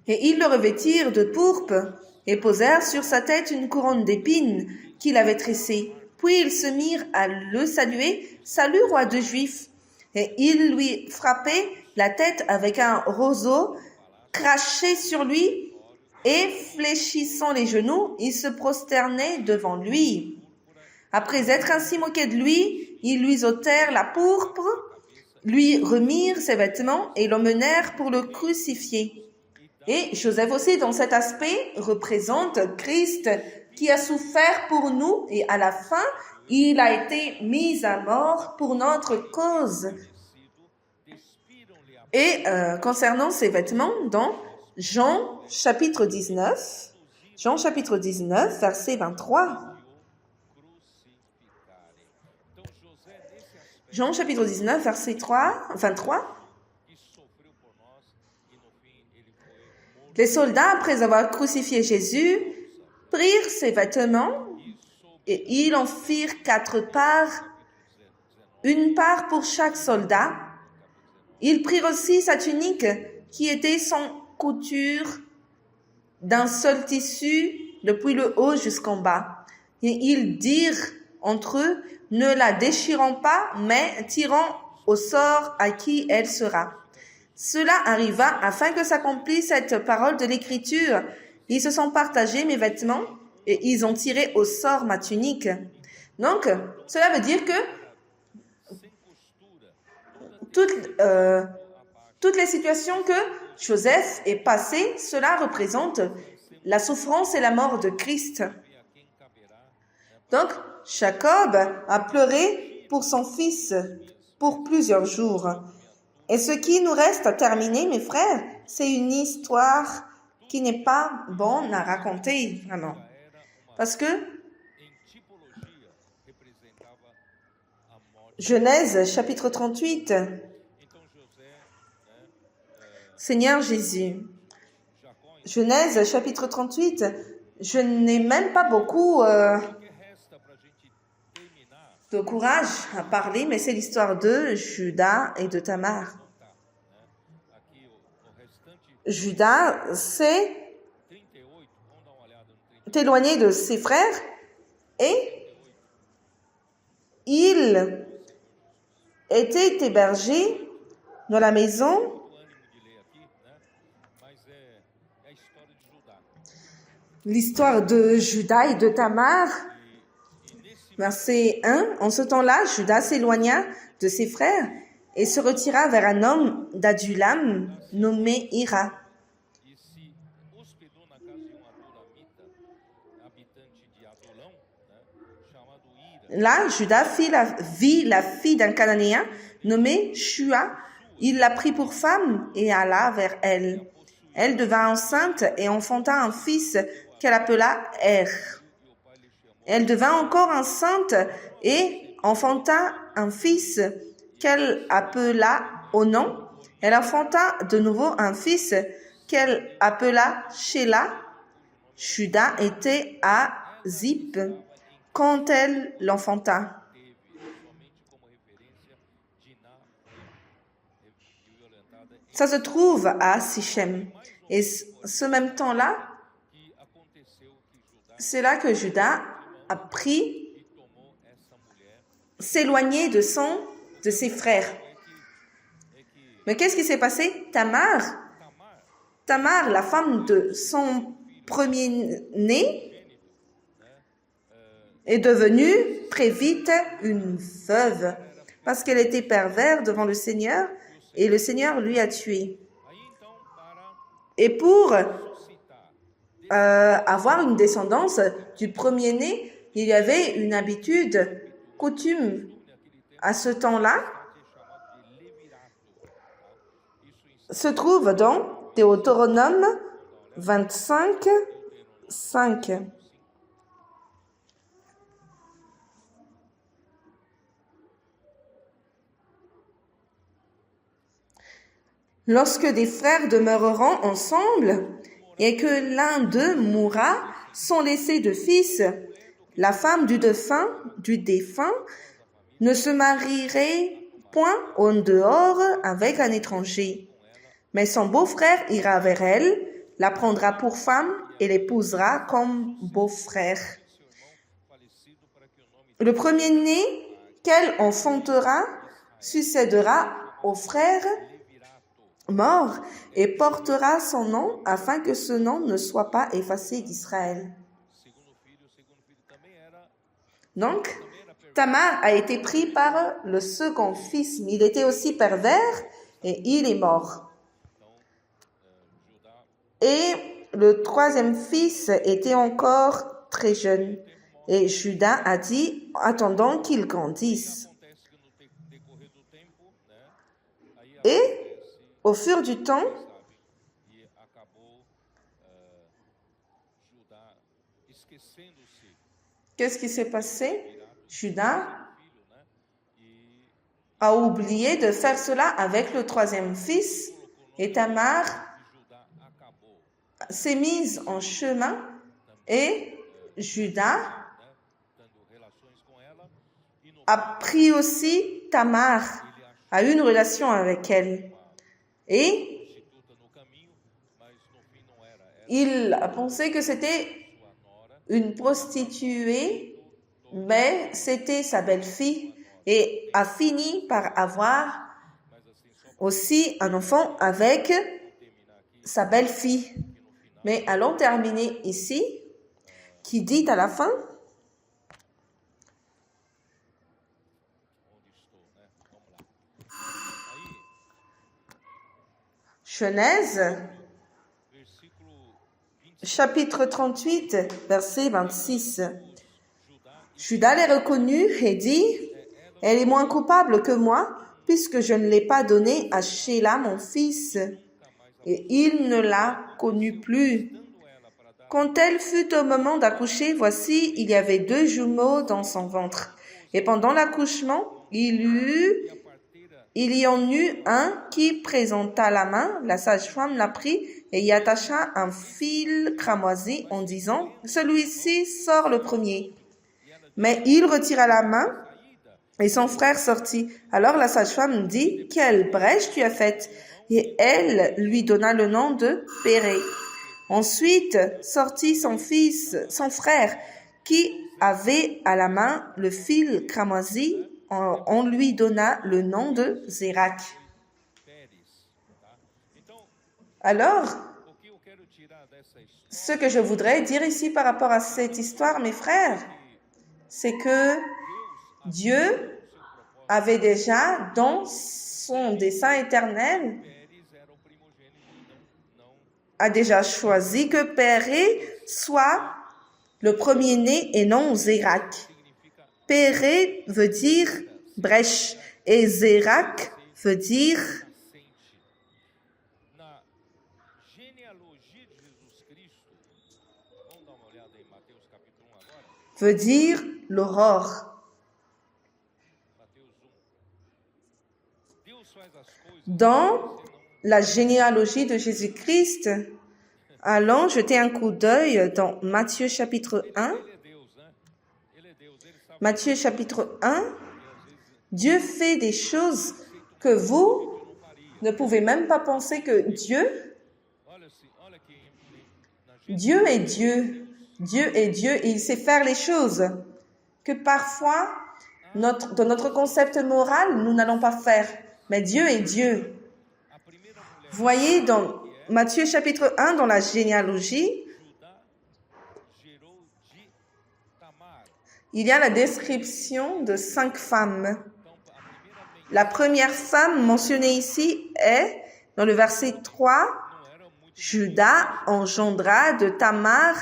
Et ils le revêtirent de pourpre et posèrent sur sa tête une couronne d'épines qu'il avait tressée. Puis ils se mirent à le saluer, « Salut, roi des Juifs !» Et ils lui frappaient la tête avec un roseau, crachaient sur lui, et fléchissant les genoux, ils se prosternaient devant lui. Après être ainsi moqués de lui, ils lui ôtèrent la pourpre, lui remirent ses vêtements et l'emmenèrent pour le crucifier. Et Joseph aussi, dans cet aspect, représente Christ qui a souffert pour nous et à la fin, il a été mis à mort pour notre cause. Et concernant ces vêtements, dans Jean chapitre 19, verset 23. Jean chapitre 19, verset 23. Les soldats, après avoir crucifié Jésus, prirent ses vêtements et ils en firent 4 parts, une part pour chaque soldat. Ils prirent aussi sa tunique qui était sans couture, d'un seul tissu depuis le haut jusqu'en bas. Et ils dirent entre eux, ne la déchirons pas, mais tirons au sort à qui elle sera. Cela arriva afin que s'accomplisse cette parole de l'Écriture. Ils se sont partagés mes vêtements et ils ont tiré au sort ma tunique. Donc, cela veut dire que toutes les situations que Joseph est passé, cela représente la souffrance et la mort de Christ. Donc, Jacob a pleuré pour son fils pour plusieurs jours. Et ce qui nous reste à terminer, mes frères, c'est une histoire qui n'est pas bonne à raconter, vraiment. Parce que Genèse chapitre 38, Seigneur Jésus. Genèse chapitre 38, je n'ai même pas beaucoup de courage à parler, mais c'est l'histoire de Judas et de Tamar. Judas s'est éloigné de ses frères et il était hébergé dans la maison l'histoire de Judas et de Tamar. Verset 1, en ce temps-là, Judas s'éloigna de ses frères et se retira vers un homme d'Adulam nommé Hira. Là, Judas vit la fille d'un Cananéen nommé Shua. Il la prit pour femme et alla vers elle. Elle devint enceinte et enfanta un fils qu'elle appela Er. Elle devint encore enceinte et enfanta un fils qu'elle appela Onan. Elle enfanta de nouveau un fils qu'elle appela Shelah. Judas était à Zip quand elle l'enfanta. Ça se trouve à Sichem. Et ce même temps-là, c'est là que Judas a pris, s'éloigner de ses frères. Mais qu'est-ce qui s'est passé? Tamar, la femme de son premier-né, est devenue très vite une veuve parce qu'elle était perverse devant le Seigneur et le Seigneur lui a tué. Et pour avoir une descendance du premier-né, il y avait une habitude, coutume à ce temps-là, se trouve dans Deutéronome 25, 5. Lorsque des frères demeureront ensemble et que l'un d'eux mourra sans laisser de fils, la femme du défunt ne se marierait point en dehors avec un étranger. Mais son beau-frère ira vers elle, la prendra pour femme et l'épousera comme beau-frère. Le premier-né qu'elle enfantera succédera au frère mort et portera son nom afin que ce nom ne soit pas effacé d'Israël. Donc, Tamar a été pris par le second fils, mais il était aussi pervers et il est mort. Et le troisième fils était encore très jeune. Et Judas a dit, attendons qu'il grandisse. Et au fur du temps, qu'est-ce qui s'est passé? Judas a oublié de faire cela avec le troisième fils et Tamar s'est mise en chemin et Judas a pris aussi Tamar, a eu une relation avec elle. Et il a pensé que c'était une prostituée, mais c'était sa belle-fille et a fini par avoir aussi un enfant avec sa belle-fille. Mais allons terminer ici, qui dit à la fin, Genèse, chapitre 38, verset 26. Judas les reconnut et dit, « Elle est moins coupable que moi, puisque je ne l'ai pas donnée à Sheila, mon fils. » Et il ne la connut plus. Quand elle fut au moment d'accoucher, voici, il y avait 2 jumeaux dans son ventre. Et pendant l'accouchement, il y en eut un qui présenta la main, la sage-femme la prit et y attacha un fil cramoisi en disant, « Celui-ci sort le premier. » Mais il retira la main et son frère sortit. Alors la sage-femme dit, « Quelle brèche tu as faite ?» Et elle lui donna le nom de Péré. Ensuite sortit son frère, qui avait à la main le fil cramoisi. On lui donna le nom de Zérak. Alors, ce que je voudrais dire ici par rapport à cette histoire, mes frères, c'est que Dieu avait déjà, dans son dessein éternel, a déjà choisi que Péré soit le premier-né et non Zérak. Péré veut dire brèche et Zérak veut dire l'aurore. Dans la généalogie de Jésus-Christ, allons jeter un coup d'œil dans Matthieu chapitre 1. Matthieu chapitre 1, Dieu fait des choses que vous ne pouvez même pas penser que Dieu est Dieu. Dieu est Dieu et il sait faire les choses que parfois, dans notre concept moral, nous n'allons pas faire. Mais Dieu est Dieu. Voyez dans Matthieu chapitre 1, dans la généalogie, il y a la description de 5 femmes. La première femme mentionnée ici est, dans le verset 3, Judas engendra de Tamar,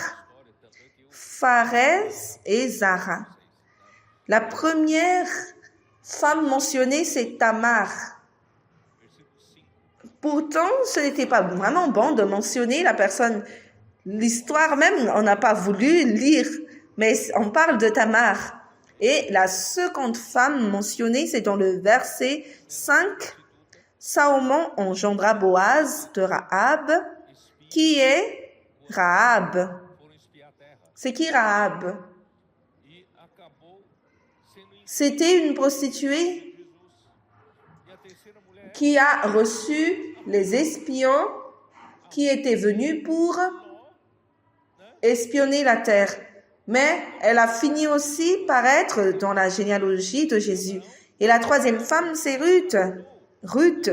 Pharès et Zara. La première femme mentionnée, c'est Tamar. Pourtant, ce n'était pas vraiment bon de mentionner la personne. L'histoire même, on n'a pas voulu lire, mais on parle de Tamar. Et la seconde femme mentionnée, c'est dans le verset 5. Salomon engendra Boaz de Rahab, qui est Rahab. C'est qui Rahab? C'était une prostituée qui a reçu les espions qui étaient venus pour espionner la terre. Mais elle a fini aussi par être dans la généalogie de Jésus. Et la troisième femme, c'est Ruth. Ruth,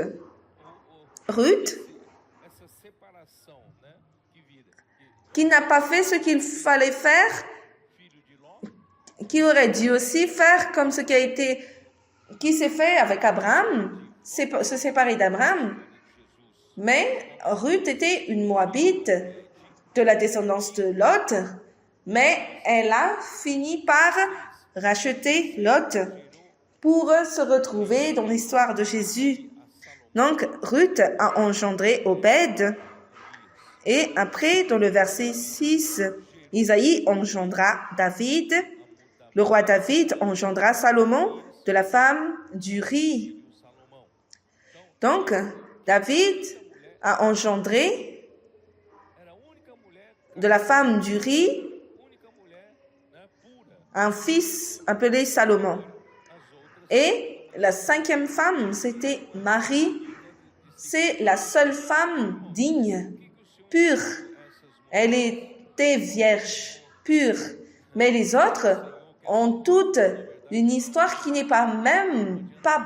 qui n'a pas fait ce qu'il fallait faire, qui aurait dû aussi faire comme ce qui s'est fait avec Abraham, se séparer d'Abraham. Mais Ruth était une Moabite de la descendance de Lot, mais elle a fini par racheter Lot pour se retrouver dans l'histoire de Jésus. Donc, Ruth a engendré Obed. Et après, dans le verset 6, Isaïe engendra David. Le roi David engendra Salomon de la femme d'Uri. Donc, David a engendré de la femme d'Uri un fils appelé Salomon. Et la cinquième femme, c'était Marie. C'est la seule femme digne, pure. Elle était vierge, pure. Mais les autres ont toutes une histoire qui n'est pas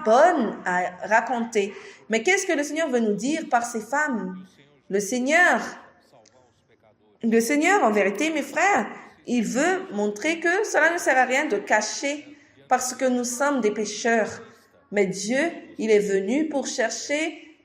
bonne à raconter. Mais qu'est-ce que le Seigneur veut nous dire par ces femmes? Le Seigneur, en vérité, mes frères, il veut montrer que cela ne sert à rien de cacher parce que nous sommes des pécheurs. Mais Dieu, il est venu pour chercher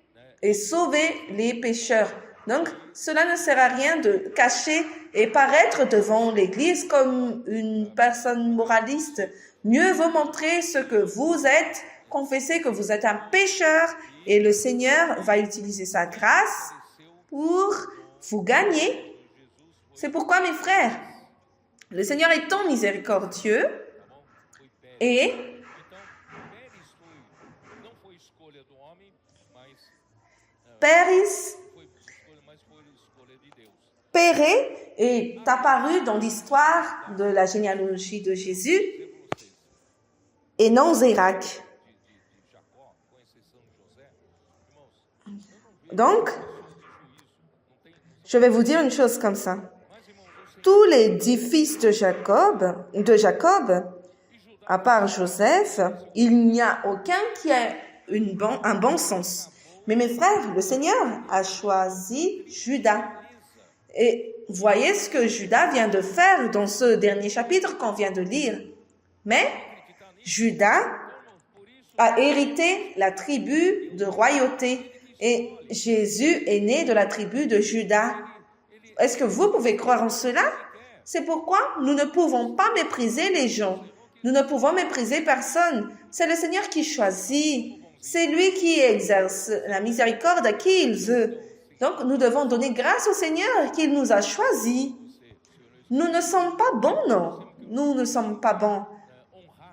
et sauver les pécheurs. Donc, cela ne sert à rien de cacher et paraître devant l'Église comme une personne moraliste. Mieux vaut montrer ce que vous êtes, confesser que vous êtes un pécheur et le Seigneur va utiliser sa grâce pour vous gagner. C'est pourquoi, mes frères, le Seigneur est tant miséricordieux et Pérez est apparu dans l'histoire de la généalogie de Jésus et non Zérak. Donc, je vais vous dire une chose comme ça. Tous les 10 fils de Jacob, à part Joseph, il n'y a aucun qui a un bon sens. Mais mes frères, le Seigneur a choisi Judas. Et voyez ce que Judas vient de faire dans ce dernier chapitre qu'on vient de lire. Mais Judas a hérité la tribu de royauté. Et Jésus est né de la tribu de Judas. Est-ce que vous pouvez croire en cela? C'est pourquoi nous ne pouvons pas mépriser les gens. Nous ne pouvons mépriser personne. C'est le Seigneur qui choisit. C'est lui qui exerce la miséricorde à qui il veut. Donc, nous devons donner grâce au Seigneur qu'il nous a choisis. Nous ne sommes pas bons, non. Nous ne sommes pas bons.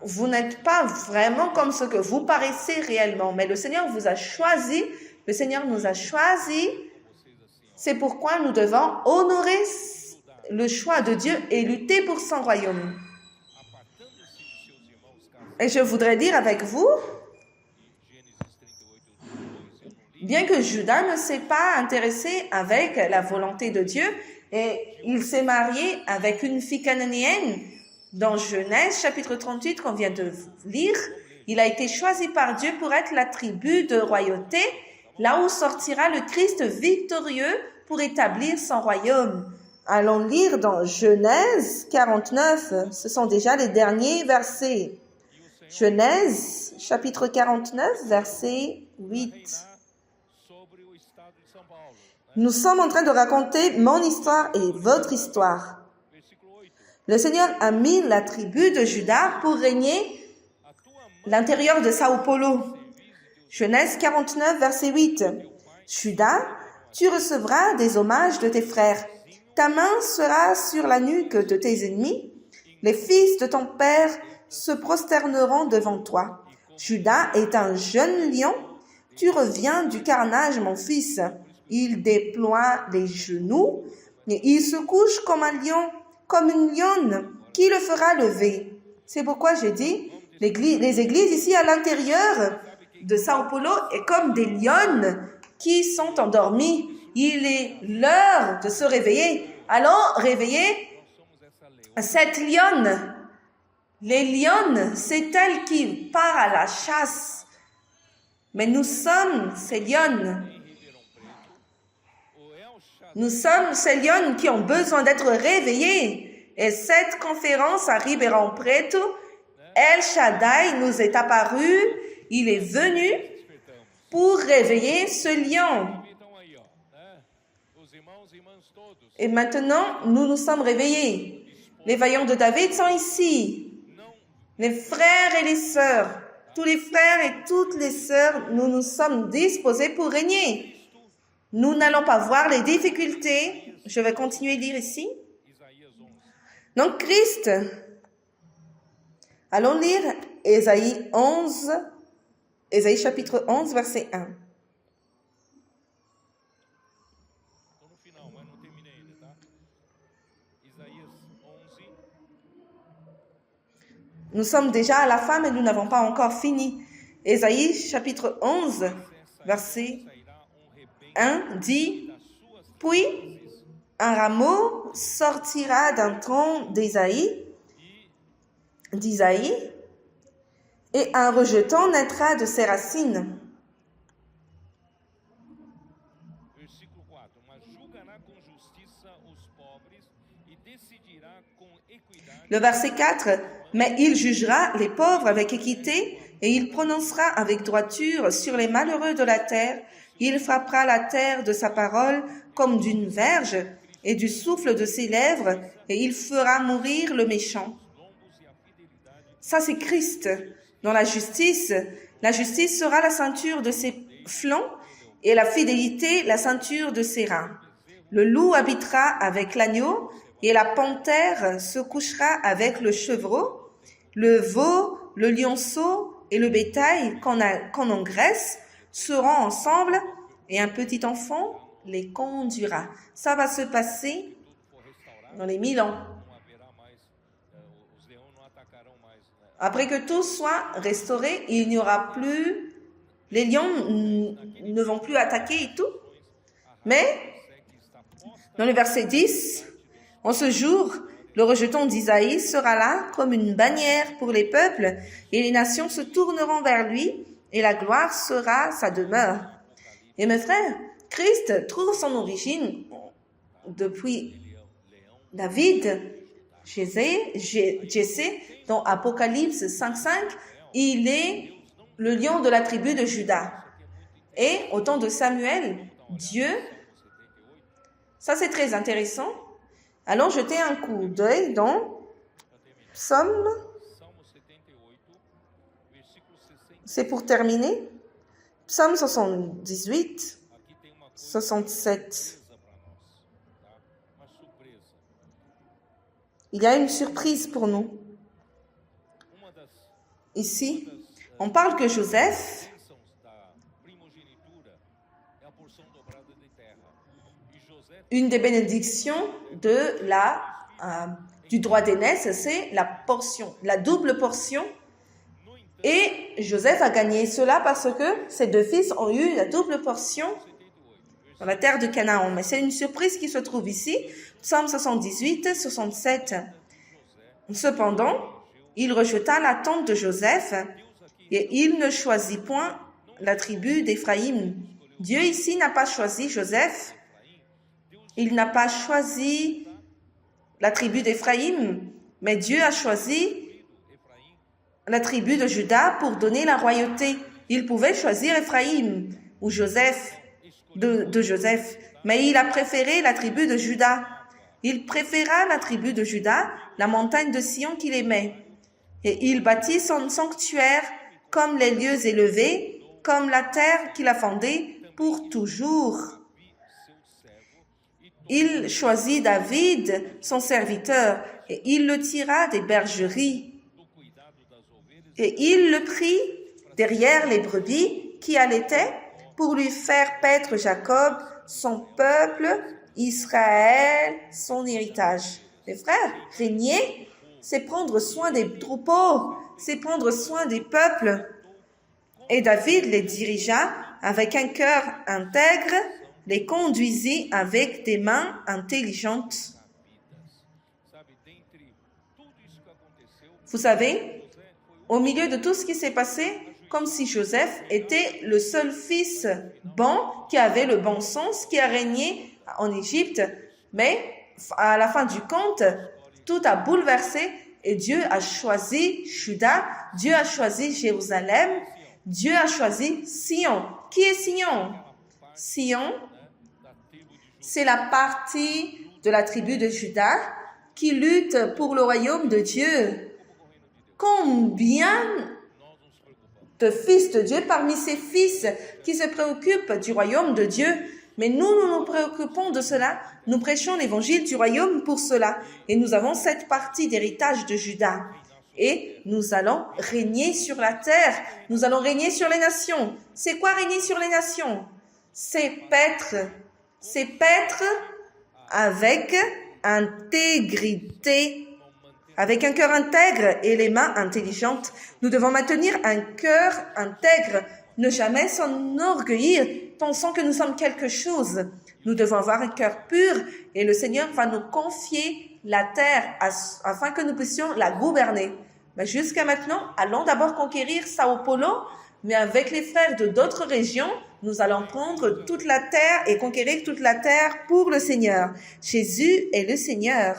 Vous n'êtes pas vraiment comme ce que vous paraissez réellement. Mais le Seigneur vous a choisi. Le Seigneur nous a choisis. C'est pourquoi nous devons honorer le choix de Dieu et lutter pour son royaume. Et je voudrais dire avec vous, bien que Judas ne s'est pas intéressé avec la volonté de Dieu, et il s'est marié avec une fille cananéenne, dans Genèse chapitre 38 qu'on vient de lire, il a été choisi par Dieu pour être la tribu de royauté, là où sortira le Christ victorieux pour établir son royaume. Allons lire dans Genèse 49, ce sont déjà les derniers versets. Genèse chapitre 49, verset 8. Nous sommes en train de raconter mon histoire et votre histoire. Le Seigneur a mis la tribu de Juda pour régner l'intérieur de Sao Paulo. Genèse 49, verset 8. Juda, tu recevras des hommages de tes frères. Ta main sera sur la nuque de tes ennemis. Les fils de ton père se prosterneront devant toi. Juda est un jeune lion. Tu reviens du carnage, mon fils. Il déploie les genoux et il se couche comme un lion, comme une lionne. Qui le fera lever? C'est pourquoi j'ai dit, les églises ici à l'intérieur de Sao Paulo est comme des lionnes qui sont endormies. Il est l'heure de se réveiller. Allons réveiller cette lionne. Les lionnes, c'est elle qui part à la chasse. Mais nous sommes ces lionnes. Nous sommes ces lionnes qui ont besoin d'être réveillées. Et cette conférence à Ribeirão Preto, El Shaddai nous est apparu. Il est venu pour réveiller ce lion. Et maintenant, nous nous sommes réveillés. Les vaillants de David sont ici. Les frères et les sœurs, tous les frères et toutes les sœurs, nous nous sommes disposés pour régner. Nous n'allons pas voir les difficultés. Je vais continuer à lire ici. Donc, Christ. Allons lire Ésaïe chapitre 11, verset 1. Nous sommes déjà à la fin, mais nous n'avons pas encore fini. Ésaïe chapitre 11, verset 1 dit, « Puis un rameau sortira d'un tronc d'Isaïe, et un rejeton naîtra de ses racines. » Le verset 4, « Mais il jugera les pauvres avec équité, et il prononcera avec droiture sur les malheureux de la terre. Il frappera la terre de sa parole comme d'une verge, et du souffle de ses lèvres, et il fera mourir le méchant. » Ça, c'est Christ. Dans la justice sera la ceinture de ses flancs, et la fidélité la ceinture de ses reins. Le loup habitera avec l'agneau, et la panthère se couchera avec le chevreau. Le veau, le lionceau et le bétail qu'on engraisse seront ensemble, et un petit enfant les conduira. Ça va se passer dans les 1000 ans. Après que tout soit restauré, il n'y aura plus, les lions ne vont plus attaquer et tout. Mais, dans le verset 10, en ce jour, le rejeton d'Isaïe sera là comme une bannière pour les peuples, et les nations se tourneront vers lui, et la gloire sera sa demeure. Et mes frères, Christ trouve son origine depuis David, Jessé, dans Apocalypse 5.5, il est le lion de la tribu de Juda. Et au temps de Samuel, Dieu, ça c'est très intéressant. Allons jeter un coup d'œil dans Psaume, c'est pour terminer, Psaume 78, 67. Il y a une surprise pour nous. Ici, on parle que Joseph, une des bénédictions du droit d'aînesse, c'est la double portion. Et Joseph a gagné cela parce que ses deux fils ont eu la double portion dans la terre de Canaan. Mais c'est une surprise qui se trouve ici, Psaume 78, 67. Cependant, il rejeta la tente de Joseph et il ne choisit point la tribu d'Éphraïm. Dieu ici n'a pas choisi Joseph. Il n'a pas choisi la tribu d'Éphraïm, mais Dieu a choisi la tribu de Juda pour donner la royauté. Il pouvait choisir Éphraïm ou Joseph, de Joseph, mais il a préféré la tribu de Juda. Il préféra la tribu de Juda, la montagne de Sion qu'il aimait. Et il bâtit son sanctuaire comme les lieux élevés, comme la terre qu'il a fondée pour toujours. Il choisit David, son serviteur, et il le tira des bergeries. Et il le prit derrière les brebis qui allaitaient, pour lui faire paître Jacob, son peuple, Israël, son héritage. Mes frères, régner, c'est prendre soin des troupeaux, c'est prendre soin des peuples. Et David les dirigea avec un cœur intègre, les conduisit avec des mains intelligentes. Vous savez, au milieu de tout ce qui s'est passé, comme si Joseph était le seul fils bon, qui avait le bon sens, qui a régné en Égypte, mais à la fin du compte, tout a bouleversé et Dieu a choisi Juda, Dieu a choisi Jérusalem, Dieu a choisi Sion. Qui est Sion? Sion, c'est la partie de la tribu de Juda qui lutte pour le royaume de Dieu. Combien de fils de Dieu parmi ces fils qui se préoccupent du royaume de Dieu? Mais nous nous préoccupons de cela. Nous prêchons l'évangile du royaume pour cela. Et nous avons cette partie d'héritage de Juda. Et nous allons régner sur la terre. Nous allons régner sur les nations. C'est quoi régner sur les nations? C'est paître. C'est paître avec intégrité. Avec un cœur intègre et les mains intelligentes. Nous devons maintenir un cœur intègre. Ne jamais s'enorgueillir, pensant que nous sommes quelque chose. Nous devons avoir un cœur pur et le Seigneur va nous confier la terre afin que nous puissions la gouverner. Mais jusqu'à maintenant, allons d'abord conquérir Sao Paulo, mais avec les frères de d'autres régions, nous allons prendre toute la terre et conquérir toute la terre pour le Seigneur. Jésus est le Seigneur.